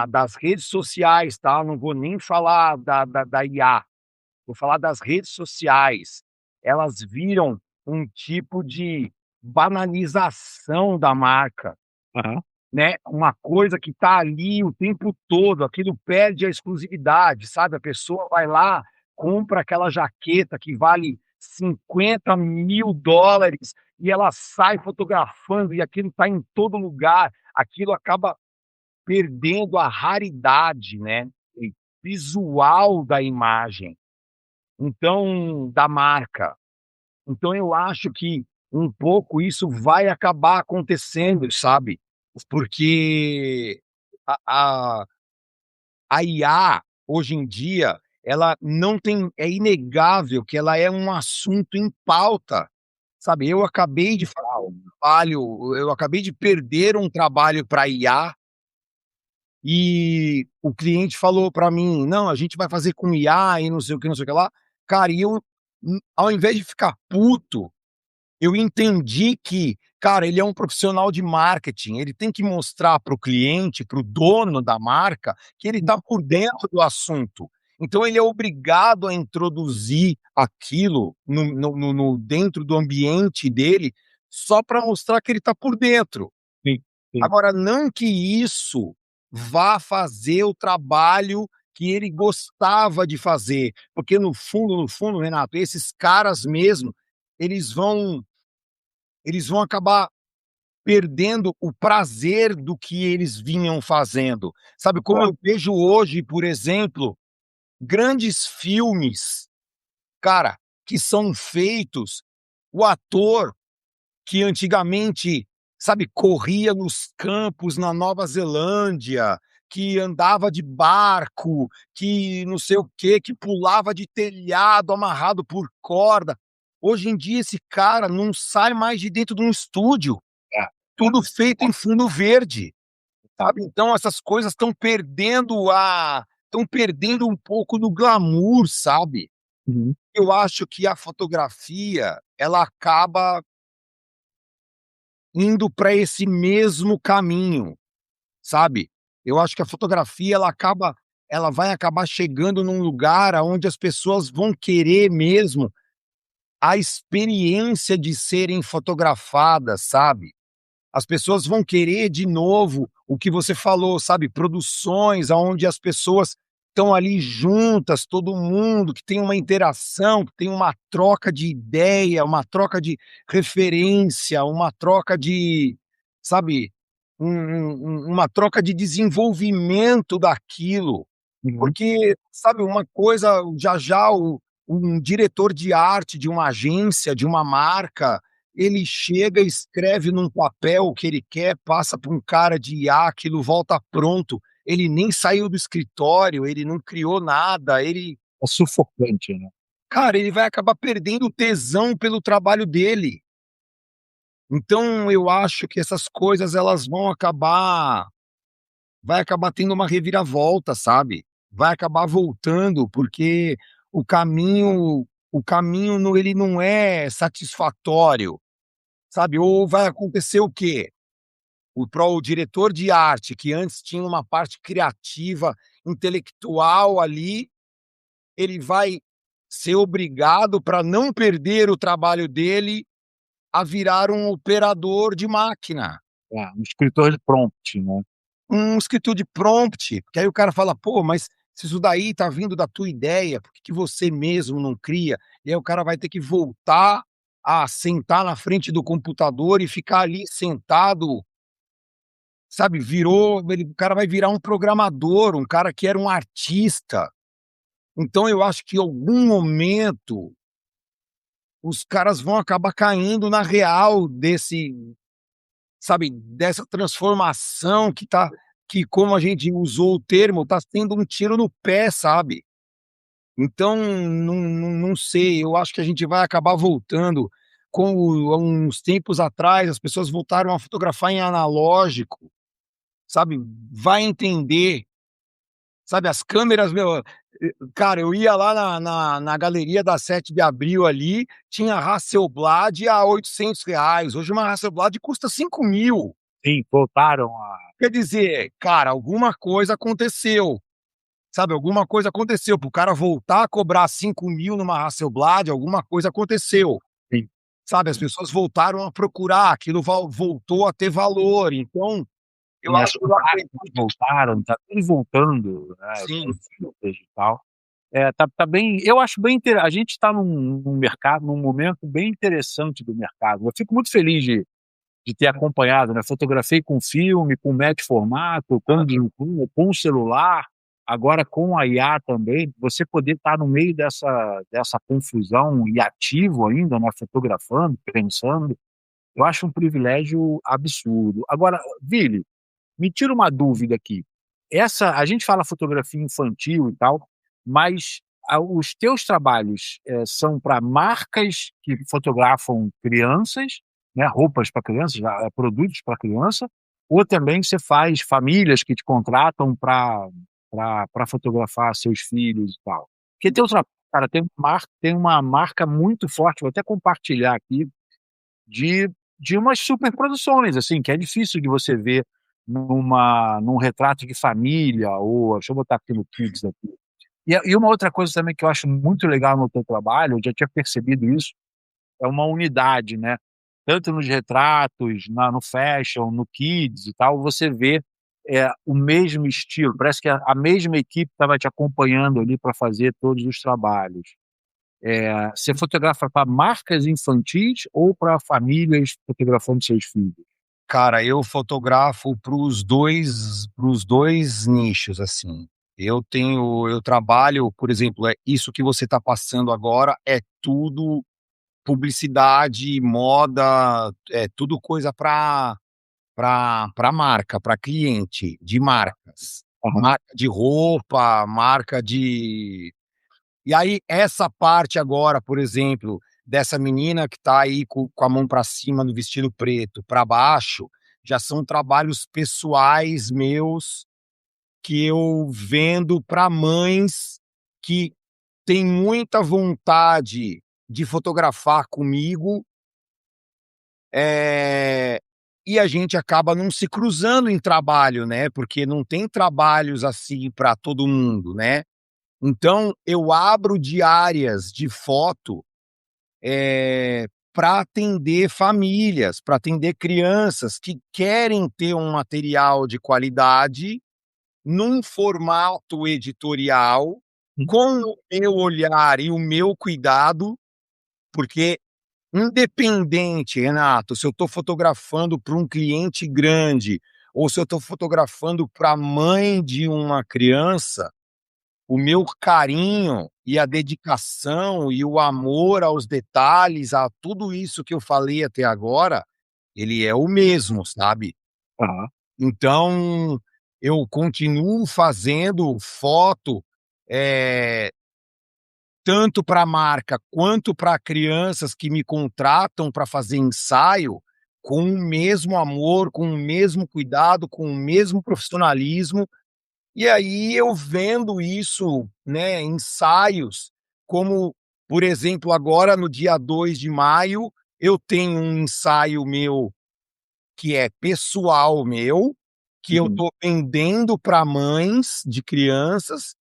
das redes sociais, tá? Não vou nem falar da IA, vou falar das redes sociais. Elas viram um tipo de banalização da marca, Aham. né? Uma coisa que está ali o tempo todo, aquilo perde a exclusividade, sabe? A pessoa vai lá, compra aquela jaqueta que vale $50.000 e ela sai fotografando e aquilo está em todo lugar. Aquilo acaba perdendo a raridade, né, visual da imagem, então, da marca. Então eu acho que um pouco isso vai acabar acontecendo, sabe, porque a a a IA, hoje em dia, ela não tem é inegável que ela é um assunto em pauta, sabe. Eu acabei de perder um trabalho para IA. E o cliente falou para mim: "Não, a gente vai fazer com IA e não sei o que, não sei o que lá". Cara, e eu, ao invés de ficar puto, eu entendi que, cara, ele é um profissional de marketing, ele tem que mostrar para o cliente, para o dono da marca, que ele está por dentro do assunto. Então ele é obrigado a introduzir aquilo no dentro do ambiente dele, só para mostrar que ele está por dentro. Sim, sim. Agora, não que isso vá fazer o trabalho que ele gostava de fazer, porque no fundo, Renato, esses caras mesmo, eles vão eles vão acabar perdendo o prazer do que eles vinham fazendo. Sabe, como eu vejo hoje, por exemplo, grandes filmes, cara, que são feitos, o ator que antigamente, sabe, corria nos campos na Nova Zelândia, que andava de barco, que não sei o quê, que pulava de telhado amarrado por corda. Hoje em dia esse cara não sai mais de dentro de um estúdio, É. tudo feito em fundo verde, sabe. Então essas coisas estão perdendo um pouco do glamour, sabe. Uhum. Eu acho que a fotografia, ela acaba indo para esse mesmo caminho, sabe. Eu acho que a fotografia ela vai acabar chegando num lugar aonde as pessoas vão querer mesmo a experiência de serem fotografadas, sabe. As pessoas vão querer de novo o que você falou, sabe, produções aonde as pessoas estão ali juntas, todo mundo, que tem uma interação, que tem uma troca de ideia, uma troca de referência, uma troca de, sabe, uma troca de desenvolvimento daquilo. Uhum. Porque, sabe, uma coisa, já já um diretor de arte de uma agência, de uma marca, ele chega, escreve num papel o que ele quer, passa para um cara de IA, aquilo volta pronto. Ele nem saiu do escritório, ele não criou nada, É sufocante, né. cara, ele vai acabar perdendo o tesão pelo trabalho dele. Então eu acho que essas coisas elas vai acabar tendo uma reviravolta, sabe? Vai acabar voltando, porque o caminho ele não é satisfatório, sabe? Ou vai acontecer o quê? O diretor de arte, que antes tinha uma parte criativa, intelectual ali, ele vai ser obrigado, para não perder o trabalho dele, a virar um operador de máquina. Um escritor de prompt, né? Um escritor de prompt, porque aí o cara fala: "Pô, mas se isso daí tá vindo da tua ideia, por que que você mesmo não cria?". E aí o cara vai ter que voltar a sentar na frente do computador e ficar ali sentado, sabe, o cara vai virar um programador, um cara que era um artista. Então eu acho que em algum momento os caras vão acabar caindo na real desse, sabe, dessa transformação que, como a gente usou o termo, tá sendo um tiro no pé, sabe. Então, não sei, eu acho que a gente vai acabar voltando como há uns tempos atrás as pessoas voltaram a fotografar em analógico, sabe, vai entender, sabe, as câmeras, meu, cara, eu ia lá na galeria da 7 de Abril ali, tinha Hasselblad a R$ 800, hoje uma Hasselblad custa 5.000. Sim, voltaram a. Quer dizer, cara, alguma coisa aconteceu, sabe, alguma coisa aconteceu, para o cara voltar a cobrar 5.000 numa Hasselblad, alguma coisa aconteceu, Sim. sabe, as pessoas voltaram a procurar, aquilo voltou a ter valor, então, eu E as acho que eu máquinas acredito. voltaram, tá tudo voltando, né, Sim, digital. Tá bem, eu acho bem a gente está num mercado, num momento bem interessante do mercado. Eu fico muito feliz de ter acompanhado, né, fotografei com filme, com médio formato, com o celular, agora com a IA também, você poder estar no meio dessa confusão e ativo ainda, né, fotografando, pensando, eu acho um privilégio absurdo. Agora, Vili, me tira uma dúvida aqui. A gente fala fotografia infantil e tal, mas os teus trabalhos são para marcas que fotografam crianças, né, roupas para crianças, produtos para criança, ou também você faz famílias que te contratam para fotografar seus filhos e tal? Porque teu trabalho, cara, tem uma marca muito forte, vou até compartilhar aqui, de de umas superproduções, assim, que é difícil de você ver num retrato de família ou deixa eu botar aqui no Kids aqui. E uma outra coisa também que eu acho muito legal no teu trabalho, eu já tinha percebido isso, é uma unidade, né, tanto nos retratos, no fashion, no Kids e tal, você vê, o mesmo estilo, parece que a mesma equipe estava te acompanhando ali para fazer todos os trabalhos. Você fotografa para marcas infantis ou para famílias fotografando seus filhos? cara, eu fotografo para os 2 nichos, assim. Eu trabalho, por exemplo, isso que você está passando agora é tudo publicidade, moda, é tudo coisa para marca, para cliente, de marcas. Aham, Marca de roupa, marca de e aí essa parte agora, por exemplo, dessa menina que tá aí com a mão para cima no vestido preto, para baixo, já são trabalhos pessoais meus que eu vendo para mães que têm muita vontade de fotografar comigo, eh, e a gente acaba não se cruzando em trabalho, né, porque não tem trabalhos assim para todo mundo, né. Então eu abro diárias de foto, para atender famílias, para atender crianças que querem ter um material de qualidade, num formato editorial, hum, com o meu olhar e o meu cuidado, porque independente, Renato, se eu estou fotografando para um cliente grande ou se eu estou fotografando para a mãe de uma criança, o meu carinho e a dedicação e o amor aos detalhes, a tudo isso que eu falei até agora, ele é o mesmo, sabe. aham. Então, eu continuo fazendo foto, eh, tanto para marca quanto para crianças que me contratam para fazer ensaio, com o mesmo amor, com o mesmo cuidado, com o mesmo profissionalismo. E aí eu vendo isso, né, ensaios, como, por exemplo, agora no dia 2 de maio, eu tenho um ensaio meu que é pessoal meu, que eu Uhum. estou vendendo para mães de crianças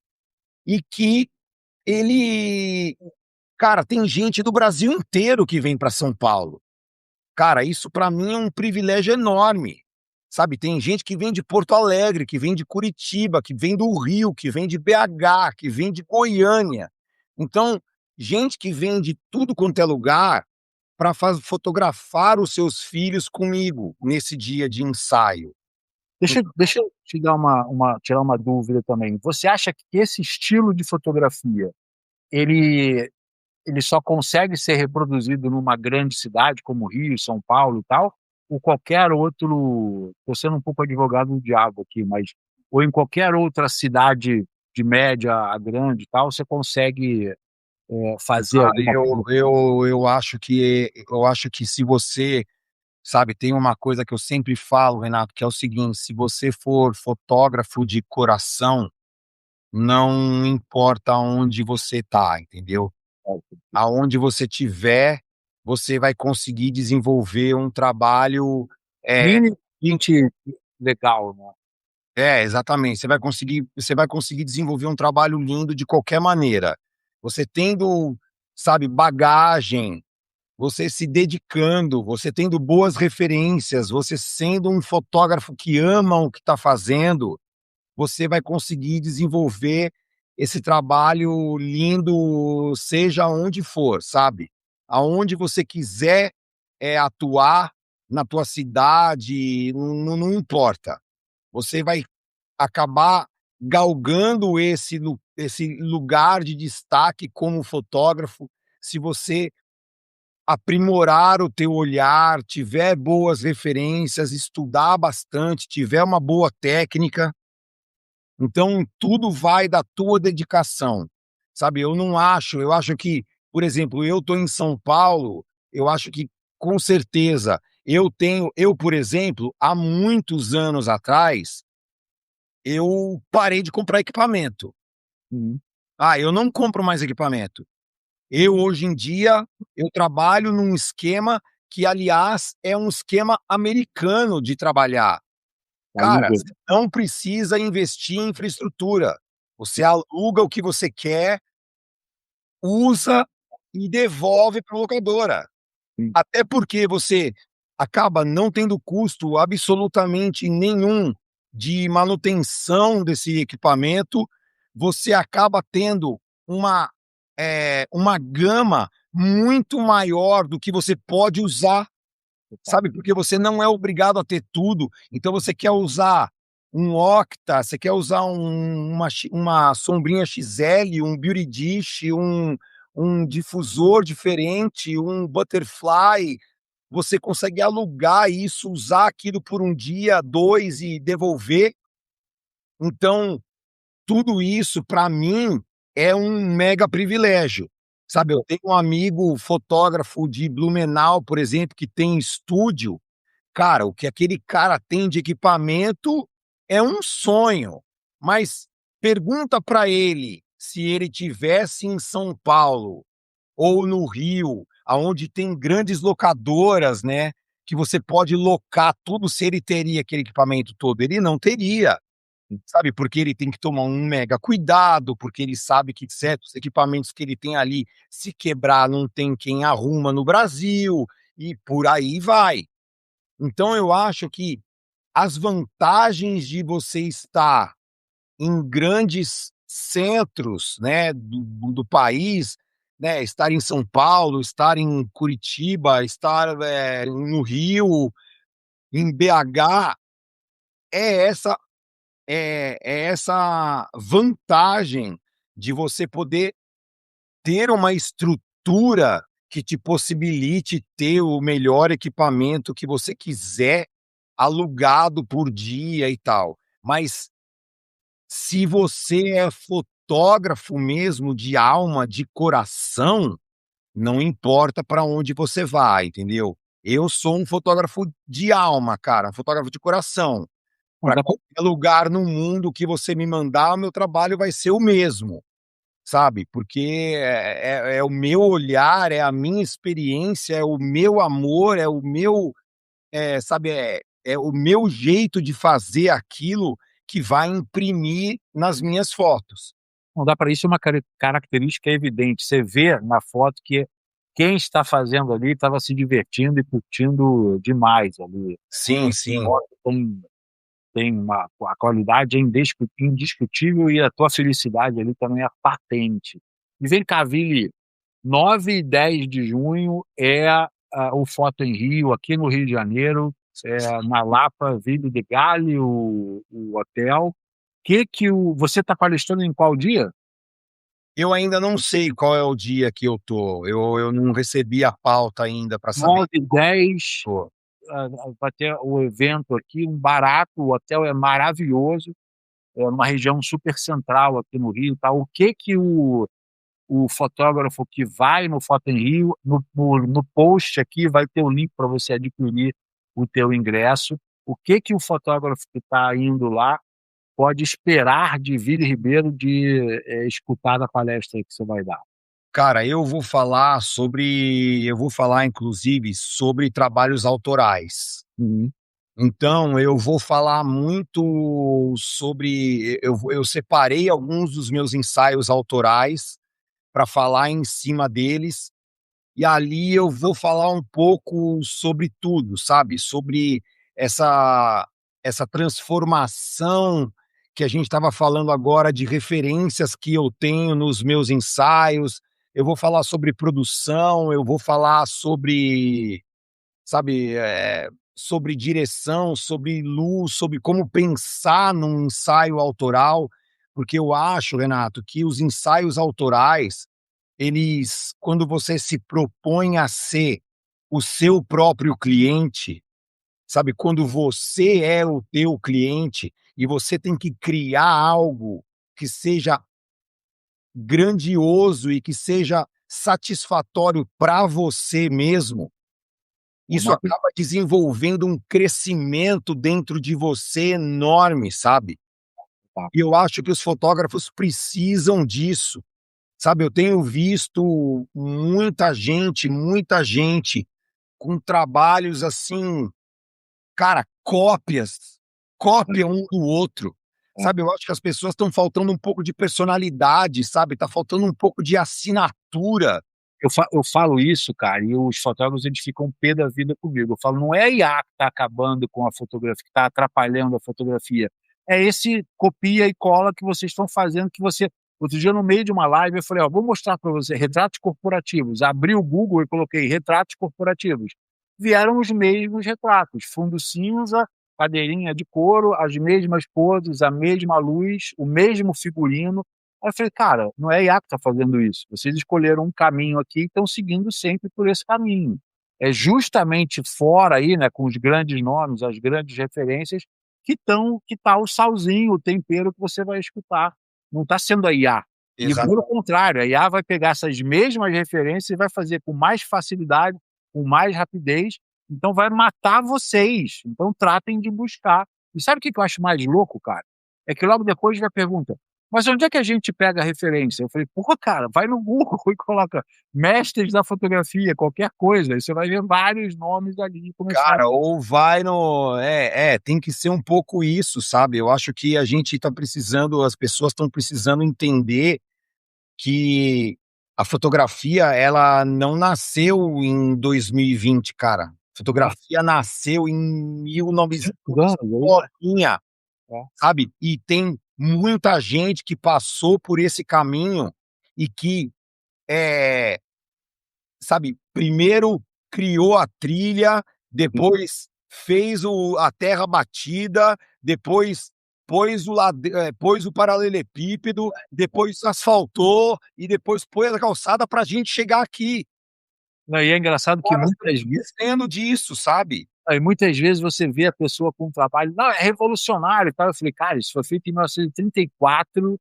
e que ele cara, tem gente do Brasil inteiro que vem para São Paulo. Cara, isso para mim é um privilégio enorme, sabe. Tem gente que vem de Porto Alegre, que vem de Curitiba, que vem do Rio, que vem de BH, que vem de Goiânia. Então, gente que vem de tudo quanto é lugar para fotografar os seus filhos comigo, nesse dia de ensaio. Deixa eu te dar tirar uma dúvida também. Você acha que esse estilo de fotografia, ele ele só consegue ser reproduzido numa grande cidade como Rio, São Paulo e tal, ou qualquer outro, tô sendo um pouco advogado do diabo aqui, mas ou em qualquer outra cidade de média a grande e tal, você consegue, fazer Ah, alguma coisa? eu acho que se você, sabe, tem uma coisa que eu sempre falo, Renato, que é o seguinte: se você for fotógrafo de coração, não importa onde você tá, entendeu? Aonde você tiver, você vai conseguir desenvolver um trabalho, eh, Minimamente legal, né. exatamente, você vai conseguir desenvolver um trabalho lindo de qualquer maneira. Você tendo, sabe, bagagem, você se dedicando, você tendo boas referências, você sendo um fotógrafo que ama o que está fazendo, você vai conseguir desenvolver esse trabalho lindo, seja onde for, sabe? Aonde você quiser, atuar, na tua cidade, não importa. Você vai acabar galgando esse lugar de destaque como fotógrafo, se você aprimorar o teu olhar, tiver boas referências, estudar bastante, tiver uma boa técnica. Então tudo vai da tua dedicação, sabe. Eu acho que, por exemplo, eu estou em São Paulo, eu acho que com certeza eu, por exemplo, há muitos anos atrás, eu parei de comprar equipamento. Uhum. Ah, eu não compro mais equipamento. Eu hoje em dia, eu trabalho num esquema que aliás é um esquema americano de trabalhar. Cara, Aluga. você não precisa investir em infraestrutura. Você aluga o que você quer, usa e devolve para a locadora. Sim. Até porque você acaba não tendo custo absolutamente nenhum de manutenção desse equipamento, você acaba tendo uma, uma gama muito maior do que você pode usar, sabe, porque você não é obrigado a ter tudo. Então você quer usar um Octa, você quer usar uma sombrinha XL, um Beauty Dish, um difusor diferente, um butterfly, você consegue alugar isso, usar aquilo por um dia, 2 e devolver. Então, tudo isso para mim é um mega privilégio, sabe. Eu tenho um amigo fotógrafo de Blumenau, por exemplo, que tem estúdio. Cara, o que aquele cara tem de equipamento é um sonho, mas pergunta para ele se ele tivesse em São Paulo ou no Rio, aonde tem grandes locadoras, né, que você pode locar tudo, se ele teria aquele equipamento todo. Ele não teria, sabe, porque ele tem que tomar um mega cuidado, porque ele sabe que certos equipamentos que ele tem ali, se quebrar, não tem quem arruma no Brasil, e por aí vai. Então eu acho que as vantagens de você estar em grandes centros, né, do país, né, estar em São Paulo, estar em Curitiba, estar, no Rio, em BH, é essa é essa vantagem de você poder ter uma estrutura que te possibilite ter o melhor equipamento que você quiser, alugado por dia e tal. Mas se você é fotógrafo mesmo de alma, de coração, não importa para onde você vai, entendeu? Eu sou um fotógrafo de alma, cara, fotógrafo de coração. Não Para dá pra qualquer lugar no mundo que você me mandar, o meu trabalho vai ser o mesmo, sabe? Porque é o meu olhar, é a minha experiência, é o meu amor, é o meu, sabe, é o meu jeito de fazer aquilo que vai imprimir nas minhas fotos. não dá para isso uma característica evidente. Você vê na foto que quem está fazendo ali estava se divertindo e curtindo demais ali. Sim, sim. Foto tem a qualidade é indiscutível e a tua felicidade ali também é patente. E vem cá, Vili, 9 e 10 de junho é o Foto em Rio, aqui no Rio de Janeiro, na Lapa, Ville de Galli, o hotel. Você está palestrando em qual dia? Eu ainda não sei qual é o dia que eu tô. Eu não recebi a pauta ainda para saber. 9 e 10, Pô, vai ter o evento aqui, um barato, o hotel é maravilhoso, é uma região super central aqui no Rio, tá? O fotógrafo que vai no Foto em Rio, no post aqui vai ter o link para você adquirir o teu ingresso. O que o fotógrafo que está indo lá pode esperar de Vili Ribeiro de escutar a palestra que você vai dar? cara, eu vou falar inclusive sobre trabalhos autorais. Uhum. Então, eu vou falar muito sobre. Eu separei alguns dos meus ensaios autorais para falar em cima deles, e ali eu vou falar um pouco sobre tudo, sabe? Sobre essa, essa transformação que a gente estava falando agora de referências que eu tenho nos meus ensaios. Eu vou falar sobre produção, eu vou falar sobre, sabe, sobre direção, sobre luz, sobre como pensar num ensaio autoral, porque eu acho, Renato, que os ensaios autorais, eles, quando você se propõe a ser o seu próprio cliente, sabe, quando você é o teu cliente e você tem que criar algo que seja grandioso e que seja satisfatório para você mesmo, isso Uma- acaba desenvolvendo um crescimento dentro de você enorme, sabe? tá. E eu acho que os fotógrafos precisam disso, sabe? Eu tenho visto muita gente com trabalhos assim, cara, cópia um do outro, É. sabe? Eu acho que as pessoas estão faltando um pouco de personalidade, sabe? Tá faltando um pouco de assinatura. Eu falo isso, cara, e os fotógrafos eles ficam pé da vida comigo. Eu falo, não é a IA que está acabando com a fotografia, que está atrapalhando a fotografia. É esse copia e cola que vocês estão fazendo, que você. Outro dia, no meio de uma live, eu falei, ó, vou mostrar para você retratos corporativos. Abri o Google e coloquei retratos corporativos. Vieram os mesmos retratos, fundo cinza, cadeirinha de couro, as mesmas poses, a mesma luz, o mesmo figurino. Aí eu falei, cara, não é a IA que está fazendo isso. Vocês escolheram um caminho aqui e estão seguindo sempre por esse caminho. É justamente fora aí, né, com os grandes nomes, as grandes referências, que tá o salzinho, o tempero que você vai escutar. Não está sendo a IA. E pelo Exato. contrário, a IA vai pegar essas mesmas referências e vai fazer com mais facilidade, com mais rapidez. Então vai matar vocês. Então tratem de buscar. E sabe o que eu acho mais louco, cara? É que logo depois vai pergunta, mas onde é que a gente pega a referência? Eu falei, porra, cara, vai no Google e coloca mestres da fotografia, qualquer coisa, aí você vai ver vários nomes ali e começar. Cara, ou vai no. Tem que ser um pouco isso, sabe? Eu acho que a gente tá precisando, as pessoas estão precisando entender que a fotografia, ela não nasceu em 2020, cara. A fotografia nasceu em 1900 Anos, bolinha, é. sabe? E tem muita gente que passou por esse caminho e que, é, sabe, primeiro criou a trilha, depois fez a terra batida, depois pôs o paralelepípedo, depois asfaltou e depois pôs a calçada para a gente chegar aqui. Não, e é engraçado que Agora estamos esquecendo disso, sabe? muitas vezes você vê a pessoa com um trabalho, não, é revolucionário e tal. Eu falei, cara, isso foi feito em 1934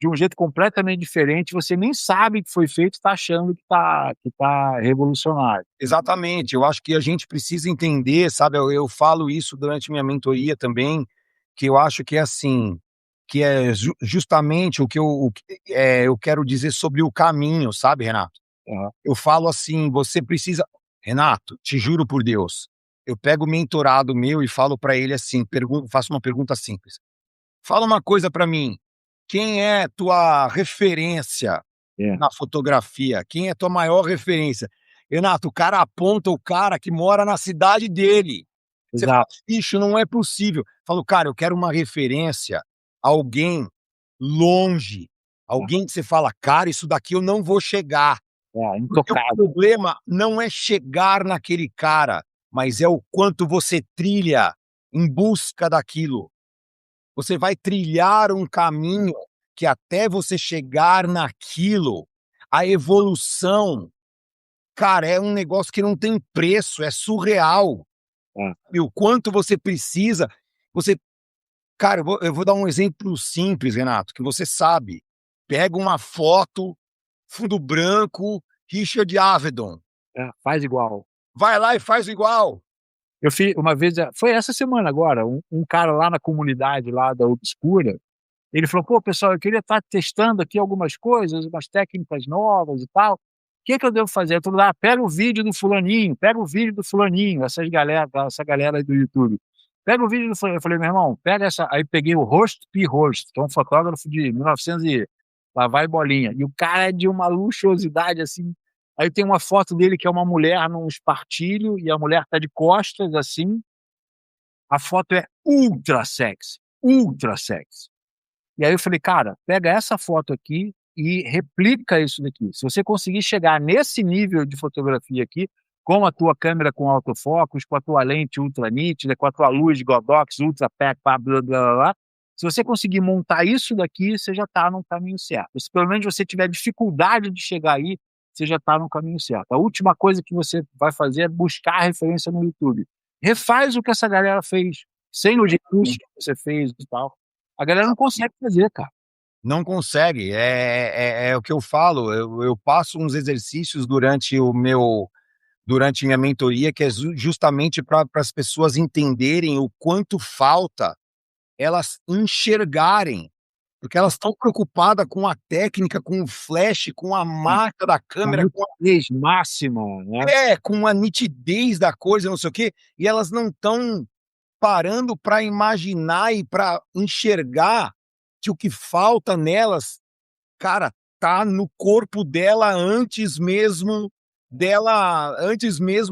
de um jeito completamente diferente, você nem sabe que foi feito, está achando que tá revolucionário. Exatamente, eu acho que a gente precisa entender, sabe, eu falo isso durante minha mentoria também, que eu acho que é assim, que é justamente eu quero dizer sobre o caminho, sabe, Renato? Aham. Eu falo assim, você precisa Renato, te juro por Deus, eu pego o mentorado meu e falo para ele assim, faço uma pergunta simples. Fala uma coisa para mim, quem é tua referência É, na fotografia? Quem é tua maior referência? Renato, o cara aponta o cara que mora na cidade dele. Você fala: exato. "Bicho, não é possível". Falo: "Cara, eu quero uma referência, alguém longe, alguém que você fala: 'Cara, isso daqui eu não vou chegar'". Porque o Intocável. problema não é chegar naquele cara, mas é o quanto você trilha em busca daquilo. Você vai trilhar um caminho que até você chegar naquilo, a evolução, cara, é um negócio que não tem preço, é surreal. É. E o quanto você precisa, você cara, eu vou dar um exemplo simples, Renato, que você sabe. Pega uma foto, fundo branco, Richard Avedon. Faz igual. Vai lá e faz igual. Eu fiz uma vez, foi essa semana agora, um cara lá na comunidade lá da Obscura, ele falou: "Pô, pessoal, eu queria estar testando aqui algumas coisas, umas técnicas novas e tal. O que que eu devo fazer?" Eu falei: "Ah, pega o vídeo do fulaninho, pega o vídeo do fulaninho", essa galera aí do YouTube. "Pega o vídeo do fulaninho", eu falei: "Meu irmão, pega essa", aí peguei o Horst P. Horst, que é um fotógrafo de 1900 e lá vai bolinha, e o cara é de uma luxuosidade, assim. Aí tem uma foto dele que é uma mulher num espartilho e a mulher tá de costas, assim, a foto é ultra sexy, ultra sexy. E aí eu falei: "Cara, pega essa foto aqui e replica isso daqui. Se você conseguir chegar nesse nível de fotografia aqui, com a tua câmera com autofocus, com a tua lente ultra nítida, com a tua luz Godox ultra pack, blá, blá, blá, blá, blá, se você conseguir montar isso daqui, você já está no caminho certo. Se pelo menos você tiver dificuldade de chegar aí, você já está no caminho certo. A última coisa que você vai fazer é buscar referência no YouTube. Refaz o que essa galera fez, sem os recursos que você fez e tal. A galera não consegue fazer, cara. Não consegue, é o que eu falo, eu passo uns exercícios durante minha mentoria, que é justamente para as pessoas entenderem o quanto falta elas enxergarem, porque elas estão preocupadas com a técnica, com o flash, com a marca da A câmera, nitidez máxima, né. com a nitidez da coisa, não sei o quê, e elas não estão parando para imaginar e para enxergar que o que falta nelas, cara, tá no corpo dela antes mesmo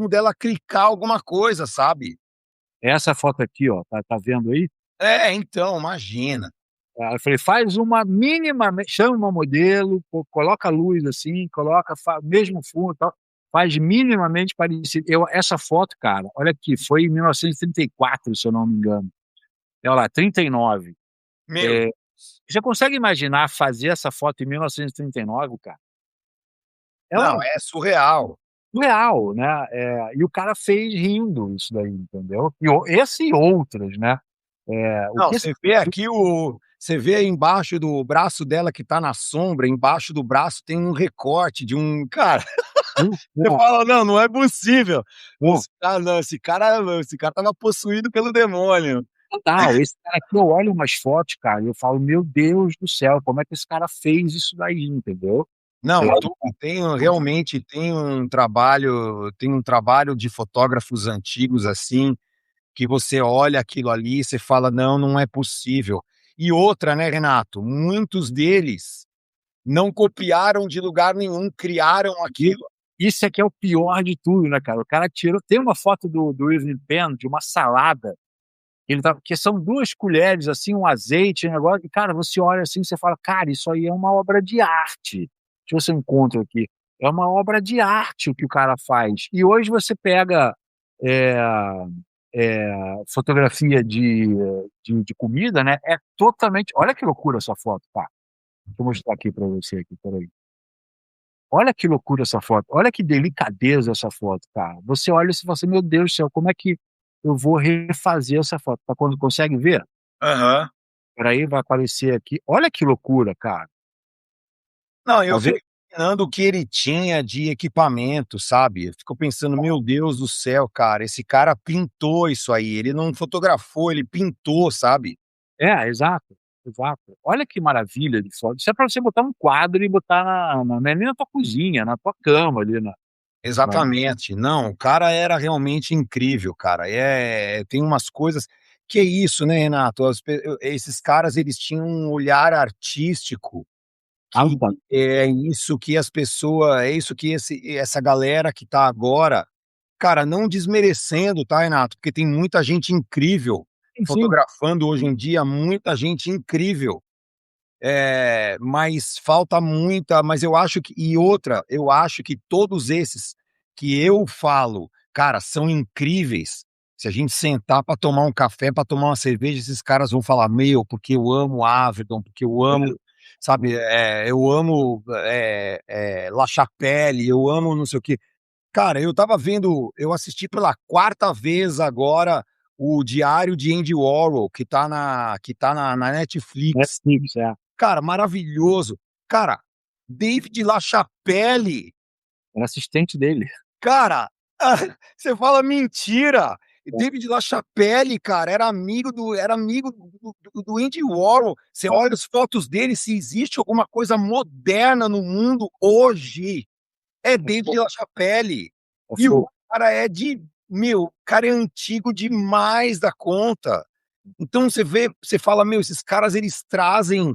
dela clicar alguma coisa, sabe. Essa foto aqui, ó, tá vendo aí? É, então, imagina. Eu falei: "Faz uma chama uma modelo, coloca a luz assim, coloca mesmo fundo e tal, faz minimamente parecido". Essa foto, cara, olha aqui, foi em 1934, se eu não me engano. Olha lá, 39. Meu Eh, Deus. você consegue imaginar fazer essa foto em 1939, cara? É Não, um é surreal. surreal, né, e o cara fez rindo isso daí, entendeu. Esse e outras, né. O Não, que esse você vê embaixo do braço dela que tá na sombra, embaixo do braço tem um recorte de um cara, você pô, fala: "Não, não é possível. pô, Não, esse cara estava possuído pelo demônio". total, esse cara aqui eu olho umas fotos, cara, e eu falo: "Meu Deus do céu, como é que esse cara fez isso daí", entendeu. É, Não, realmente tem um trabalho de fotógrafos antigos, assim, que você olha aquilo ali e você fala: "Não, não é possível". E outra, né, Renato, muitos deles não copiaram de lugar nenhum, criaram e aquilo. isso é que é o pior de tudo, né, cara, o cara tirou, tem uma foto do Irving Penn de uma salada, que são 2 colheres, assim, um azeite, um negócio, e cara, você olha assim, você fala: "Cara, isso aí é uma obra de arte". Deixa eu ver se eu encontro aqui. É uma obra de arte o que o cara faz. E hoje você pega, eh fotografia de comida, né, é totalmente, olha que loucura essa foto, tá. Deixa eu mostrar aqui pra você aqui, espera aí. Olha que loucura essa foto, olha que delicadeza essa foto, cara. Você olha e você fala assim: "Meu Deus do céu, como é que eu vou refazer essa foto?". Tá, quando consegue ver? Aham. Espera aí, vai aparecer aqui. Olha que loucura, cara. Não, eu Talvez fico imaginando o que ele tinha de equipamento, sabe. Eu fico pensando: "Meu Deus do céu, cara, esse cara pintou isso aí, ele não fotografou, ele pintou", sabe. é, exato, exato. Olha que maravilha de foto. Isso é para você botar um quadro e botar não é nem na tua cozinha, na tua cama ali na Exatamente. Não, o cara era realmente incrível, cara. Tem umas coisas que é isso, né, Renato, esses caras eles tinham um olhar artístico que alta. é isso que essa galera que tá agora, cara, não desmerecendo, tá, Renato, porque tem muita gente incrível Sim, sim. fotografando hoje em dia, muita gente incrível. Mas falta muita, mas eu acho que e outra, eu acho que todos esses que eu falo, cara, são incríveis. Se a gente sentar para tomar um café, para tomar uma cerveja, esses caras vão falar: "Meu, porque eu amo Avedon, porque eu amo", sabe, eu amo, La Chapelle, eu amo não sei o quê. Cara, eu assisti pela quarta vez agora o Diário de Andy Warhol, que tá na Netflix. Netflix, é. Cara, maravilhoso. Cara, David LaChapelle, Era assistente dele. cara, você fala mentira. É. David LaChapelle, cara, era amigo do Andy Warhol. Você olha as fotos dele, se existe alguma coisa moderna no mundo hoje, é David LaChapelle. É E o fogo. cara o cara é antigo demais da conta. Então você fala: "Meu, esses caras eles trazem,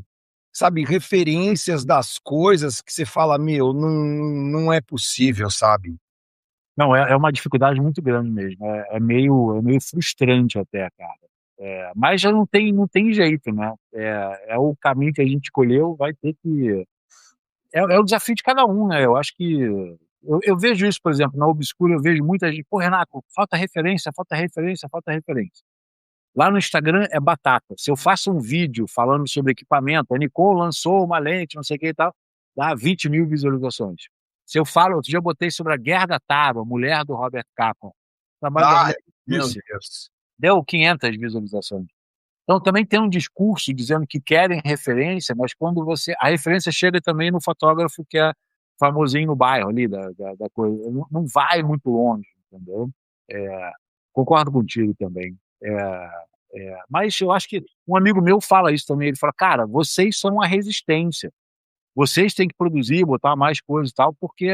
sabe, referências das coisas que você fala: "Meu, não é possível", sabe. Não, é uma dificuldade muito grande mesmo, é meio frustrante até, cara. Mas já não tem jeito, né, é o caminho que a gente escolheu, vai ter que é o desafio de cada um, né, eu acho que eu vejo isso, por exemplo, na Obscura eu vejo muita gente: "Pô, Renato, falta referência, falta referência, falta referência". Lá no Instagram é batata, se eu faço um vídeo falando sobre equipamento, a Nikon lançou uma lente, não sei o que e tal, dá 20.000 visualizações. Se eu falo outro dia eu botei sobre a Gerda Taro, a mulher do Robert Kaplan, o trabalho da Ai, mulher meu disse, Deus. deu 500 visualizações. Então também tem um discurso dizendo que querem referência, mas quando a referência chega também no fotógrafo que é famosinho no bairro ali da coisa, não vai muito longe, entendeu. Concordo contigo também. Mas eu acho que um amigo meu fala isso também, ele fala: "Cara, vocês são a resistência, vocês têm que produzir, botar mais coisa e tal, porque,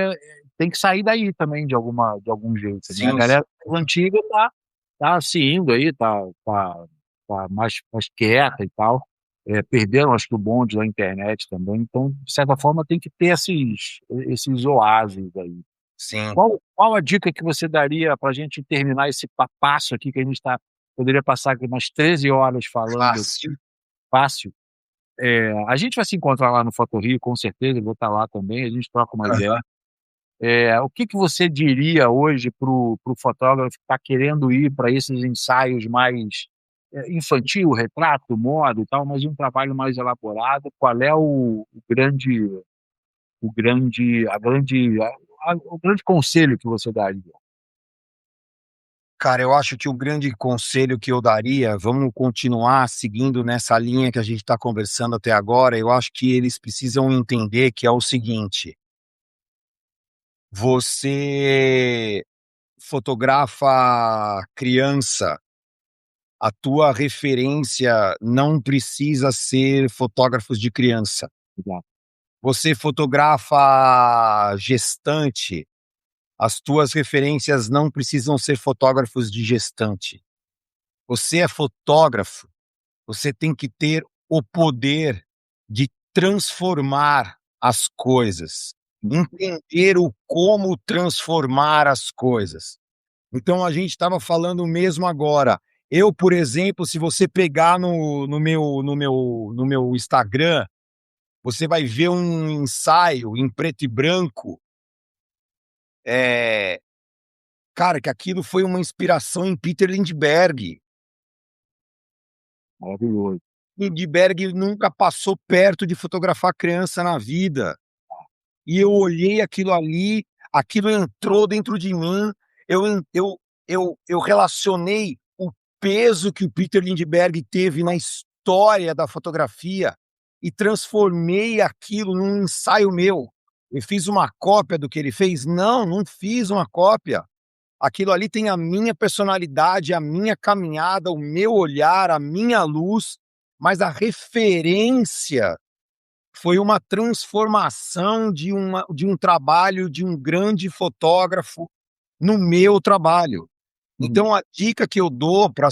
tem que sair daí também de algum jeito, né". A Sim, sim. galera antiga tá se indo aí, tá mais quieta e tal, perderam acho que o bonde da internet também, então de certa forma tem que ter esses oásis aí. Sim. Qual a dica que você daria pra gente terminar esse papasso aqui que a gente poderia passar aqui umas 13 horas falando Fácil. fácil. A gente vai se encontrar lá no Foto Rio, com certeza, eu vou estar lá também, a gente troca uma ideia. Aham. O que que você diria hoje para o fotógrafo que está querendo ir para esses ensaios mais, infantil, retrato, moda e tal, mas um trabalho mais elaborado, qual é o grande conselho que você daria? Cara, eu acho que o grande conselho que eu daria, vamos continuar seguindo nessa linha que a gente está conversando até agora, eu acho que eles precisam entender que é o seguinte: você fotografa criança, a tua referência não precisa ser fotógrafos de criança. Exato. Você fotografa gestante, as tuas referências não precisam ser fotógrafos de gestante. Você é fotógrafo, você tem que ter o poder de transformar as coisas, entender o como transformar as coisas. Então a gente estava falando mesmo agora. Eu, por exemplo, se você pegar no meu Instagram, você vai ver um ensaio em preto e branco, eh, cara, que aquilo foi uma inspiração em Peter Lindbergh. Maravilhoso. Lindbergh nunca passou perto de fotografar criança na vida. E eu olhei aquilo ali, aquilo entrou dentro de mim, eu relacionei o peso que o Peter Lindbergh teve na história da fotografia, e transformei aquilo num ensaio meu. Eu fiz uma cópia do que ele fez? Não, não fiz uma cópia. Aquilo ali tem a minha personalidade, a minha caminhada, o meu olhar, a minha luz, mas a referência foi uma transformação de um trabalho de um grande fotógrafo no meu trabalho. Uhum. Então, a dica que eu dou para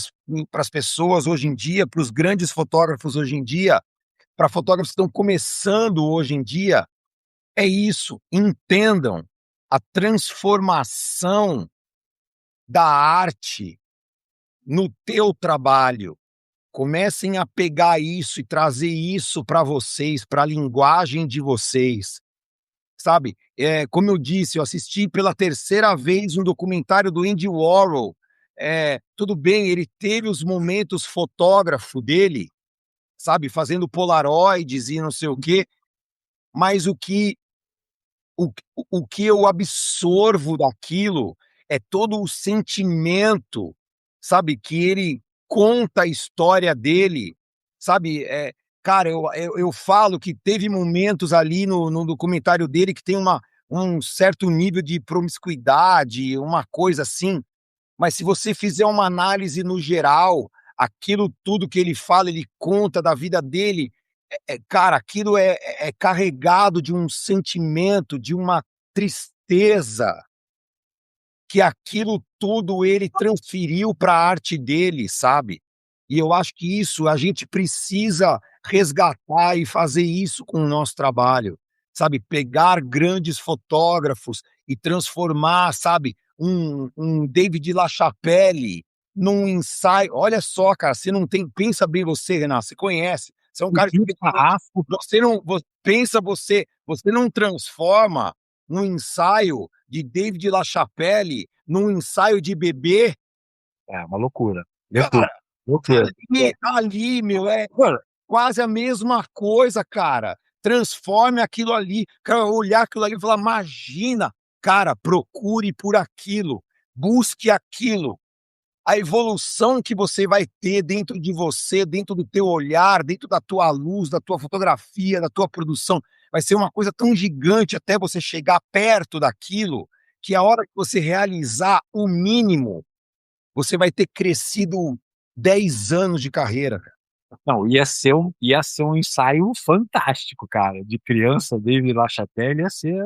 as pessoas hoje em dia, para os grandes fotógrafos hoje em dia, para fotógrafos que estão começando hoje em dia, é isso: entendam a transformação da arte no teu trabalho. Comecem a pegar isso e trazer isso para vocês, para a linguagem de vocês, sabe? Como eu disse, eu assisti pela terceira vez um documentário do Andy Warhol. Tudo bem, ele teve os momentos fotógrafo dele, sabe, fazendo polaroids e não sei o quê, mas o que eu absorvo daquilo é todo o sentimento, sabe, que ele conta a história dele, sabe? Cara, eu falo que teve momentos ali no documentário dele que tem um certo nível de promiscuidade, uma coisa assim, mas se você fizer uma análise no geral, aquilo tudo que ele fala, ele conta da vida dele, cara, aquilo é carregado de um sentimento, de uma tristeza, que aquilo tudo ele transferiu para a arte dele, sabe? E eu acho que isso a gente precisa resgatar e fazer isso com o nosso trabalho, sabe? Pegar grandes fotógrafos e transformar, sabe, um David LaChapelle num ensaio. Olha só, cara, você não tem. Pensa bem você, Renato, você conhece. Você é um O cara que Pinto Carrasco, você não pensa você não transforma um ensaio de David LaChapelle num ensaio de bebê, é uma loucura. Loucura. cara. Loucura. Ali, meu, é quase a mesma coisa, cara. Transforme aquilo ali, cara, olhar aquilo ali e falar: "Imagina". Cara, procure por aquilo, busque aquilo. A evolução que você vai ter dentro de você, dentro do teu olhar, dentro da tua luz, da tua fotografia, da tua produção, vai ser uma coisa tão gigante até você chegar perto daquilo, que a hora que você realizar o mínimo, você vai ter crescido 10 anos de carreira, cara. Não, ia ser um ensaio fantástico, cara. De criança, David LaChapelle ia ser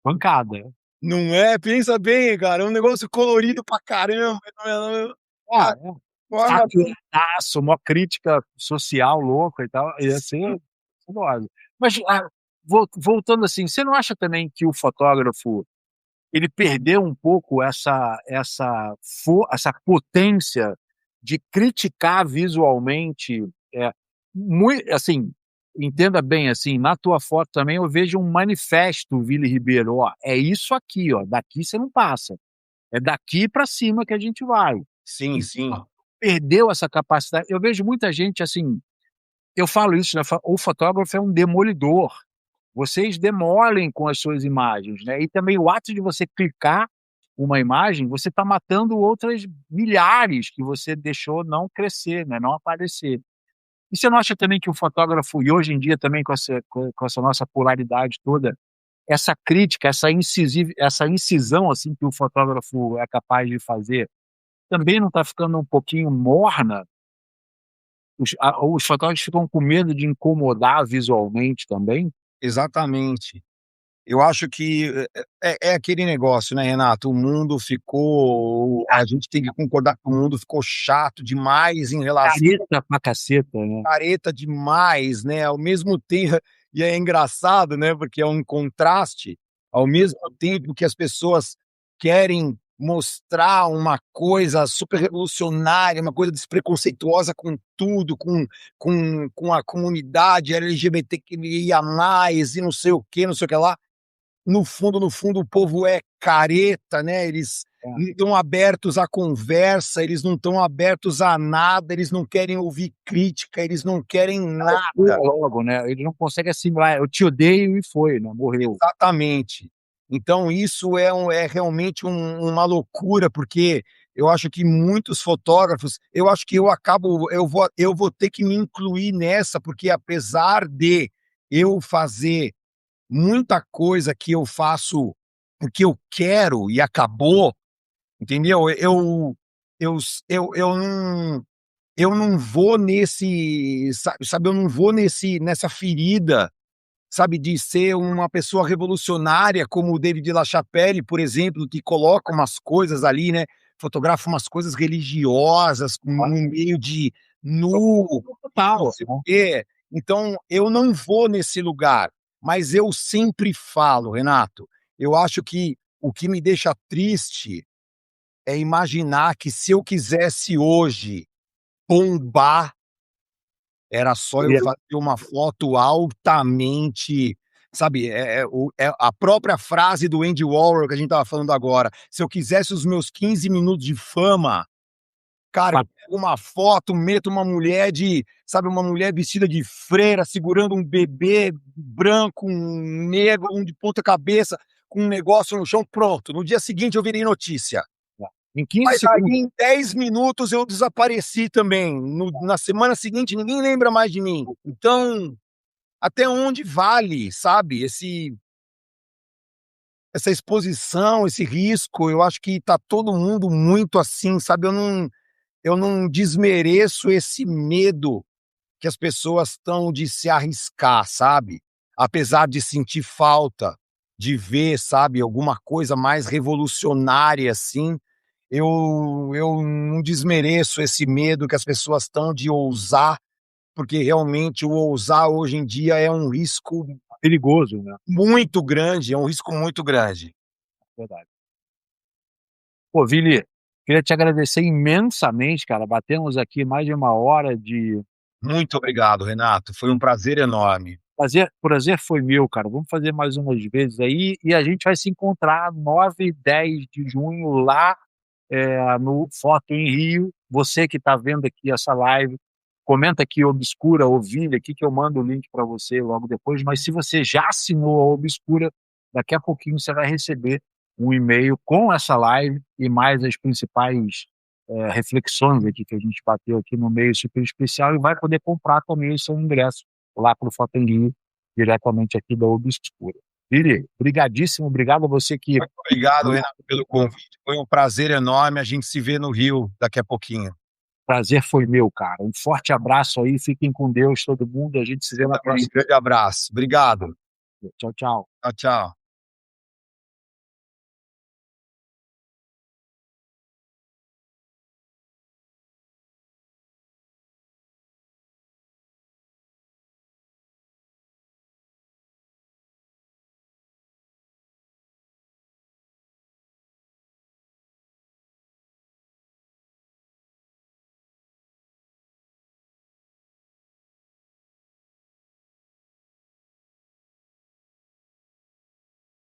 pancada. Não é? Pensa bem, cara, é um negócio colorido pra caramba. Ah, A é. forma Saturadaço, mó crítica social louca e tal. Ia ser foda. Mas, voltando assim, você não acha também que o fotógrafo ele perdeu um pouco essa potência de criticar visualmente, assim, entenda bem, assim, na tua foto também eu vejo um manifesto, Vili Ribeiro, ó, é isso aqui, ó, daqui você não passa, é daqui para cima que a gente vai. sim, E sim. perdeu essa capacidade. Eu vejo muita gente assim, eu falo isso, né, o fotógrafo é um demolidor. Vocês demolem com as suas imagens, né? E também o ato de você clicar uma imagem, você está matando outras milhares que você deixou não crescer, né? Não aparecer. E você não acha também que o fotógrafo, e hoje em dia também com essa nossa polaridade toda, essa crítica, essa incisão assim que o fotógrafo é capaz de fazer, também não está ficando um pouquinho morna? Os fotógrafos ficam com medo de incomodar visualmente também? Exatamente. Eu acho que é aquele negócio, né, Renato? O mundo ficou. A gente tem que concordar que o mundo ficou chato demais em relação. Careta pra caceta, né? Careta demais, né? Ao mesmo tempo. E é engraçado, né? Porque é um contraste. Ao mesmo tempo que as pessoas querem mostrar uma coisa super revolucionária, uma coisa despreconceituosa com tudo, com a comunidade LGBTQIA+, e não sei o que, não sei o que lá. No fundo, o povo é careta, né? Eles É. não estão abertos à conversa, eles não estão abertos a nada, eles não querem ouvir crítica, eles não querem nada. Logo, né? Ele não consegue assimilar. Eu te odeio e foi, né? Morreu. Exatamente. Então isso é realmente uma loucura, porque Eu acho que muitos fotógrafos, eu acho que eu vou ter que me incluir nessa, porque apesar de eu fazer muita coisa que eu faço porque eu quero e acabou, entendeu? Eu não vou nesse, sabe, eu não vou nessa ferida, sabe, de ser uma pessoa revolucionária como o David LaChapelle, por exemplo, que coloca umas coisas ali, né, fotografa umas coisas religiosas no meio de nu, não sei o quê. Então, eu não vou nesse lugar, mas eu sempre falo, Renato, eu acho que o que me deixa triste é imaginar que se eu quisesse hoje bombar, era só eu fazer uma foto altamente, sabe, é a própria frase do Andy Warhol que a gente estava falando agora, se eu quisesse os meus 15 minutos de fama, cara, eu pego uma foto, meto uma mulher sabe, uma mulher vestida de freira, segurando um bebê branco, um negro, um de ponta cabeça, com um negócio no chão, pronto, no dia seguinte eu virei notícia. Em 15 Mas aí segundos. em 10 minutos eu desapareci também. Na semana seguinte ninguém lembra mais de mim. Então, até onde vale, sabe, essa exposição, esse risco? Eu acho que tá todo mundo muito assim, sabe? Eu não desmereço esse medo que as pessoas estão de se arriscar, sabe? Apesar de sentir falta de ver, sabe, alguma coisa mais revolucionária assim, eu não desmereço esse medo que as pessoas estão de ousar, porque realmente o ousar hoje em dia é um risco Perigoso, né? muito grande, é um risco muito grande. Verdade. Pô, Vili, queria te agradecer imensamente, cara. Batemos aqui mais de 1 hora de Muito obrigado, Renato. Foi um prazer enorme. prazer foi meu, cara. Vamos fazer mais umas vezes aí e a gente vai se encontrar 9 e 10 de junho lá no Foto em Rio. Você que está vendo aqui essa live, comenta aqui Obscura, Ovilha, aqui que eu mando o link para você logo depois. Mas se você já assinou a Obscura, daqui a pouquinho você vai receber um e-mail com essa live e mais as principais reflexões aqui que a gente bateu aqui no meio super especial e vai poder comprar também o seu ingresso lá para o Foto em Rio, diretamente aqui da Obscura. Vili, brigadíssimo, obrigado a você que... Muito obrigado, Renato, pelo convite. Foi um prazer enorme. A gente se vê no Rio daqui a pouquinho. Prazer foi meu, cara. Um forte abraço aí, fiquem com Deus, todo mundo. A gente se vê na próxima. Um grande abraço. Obrigado. Tchau, tchau. Tchau, tchau.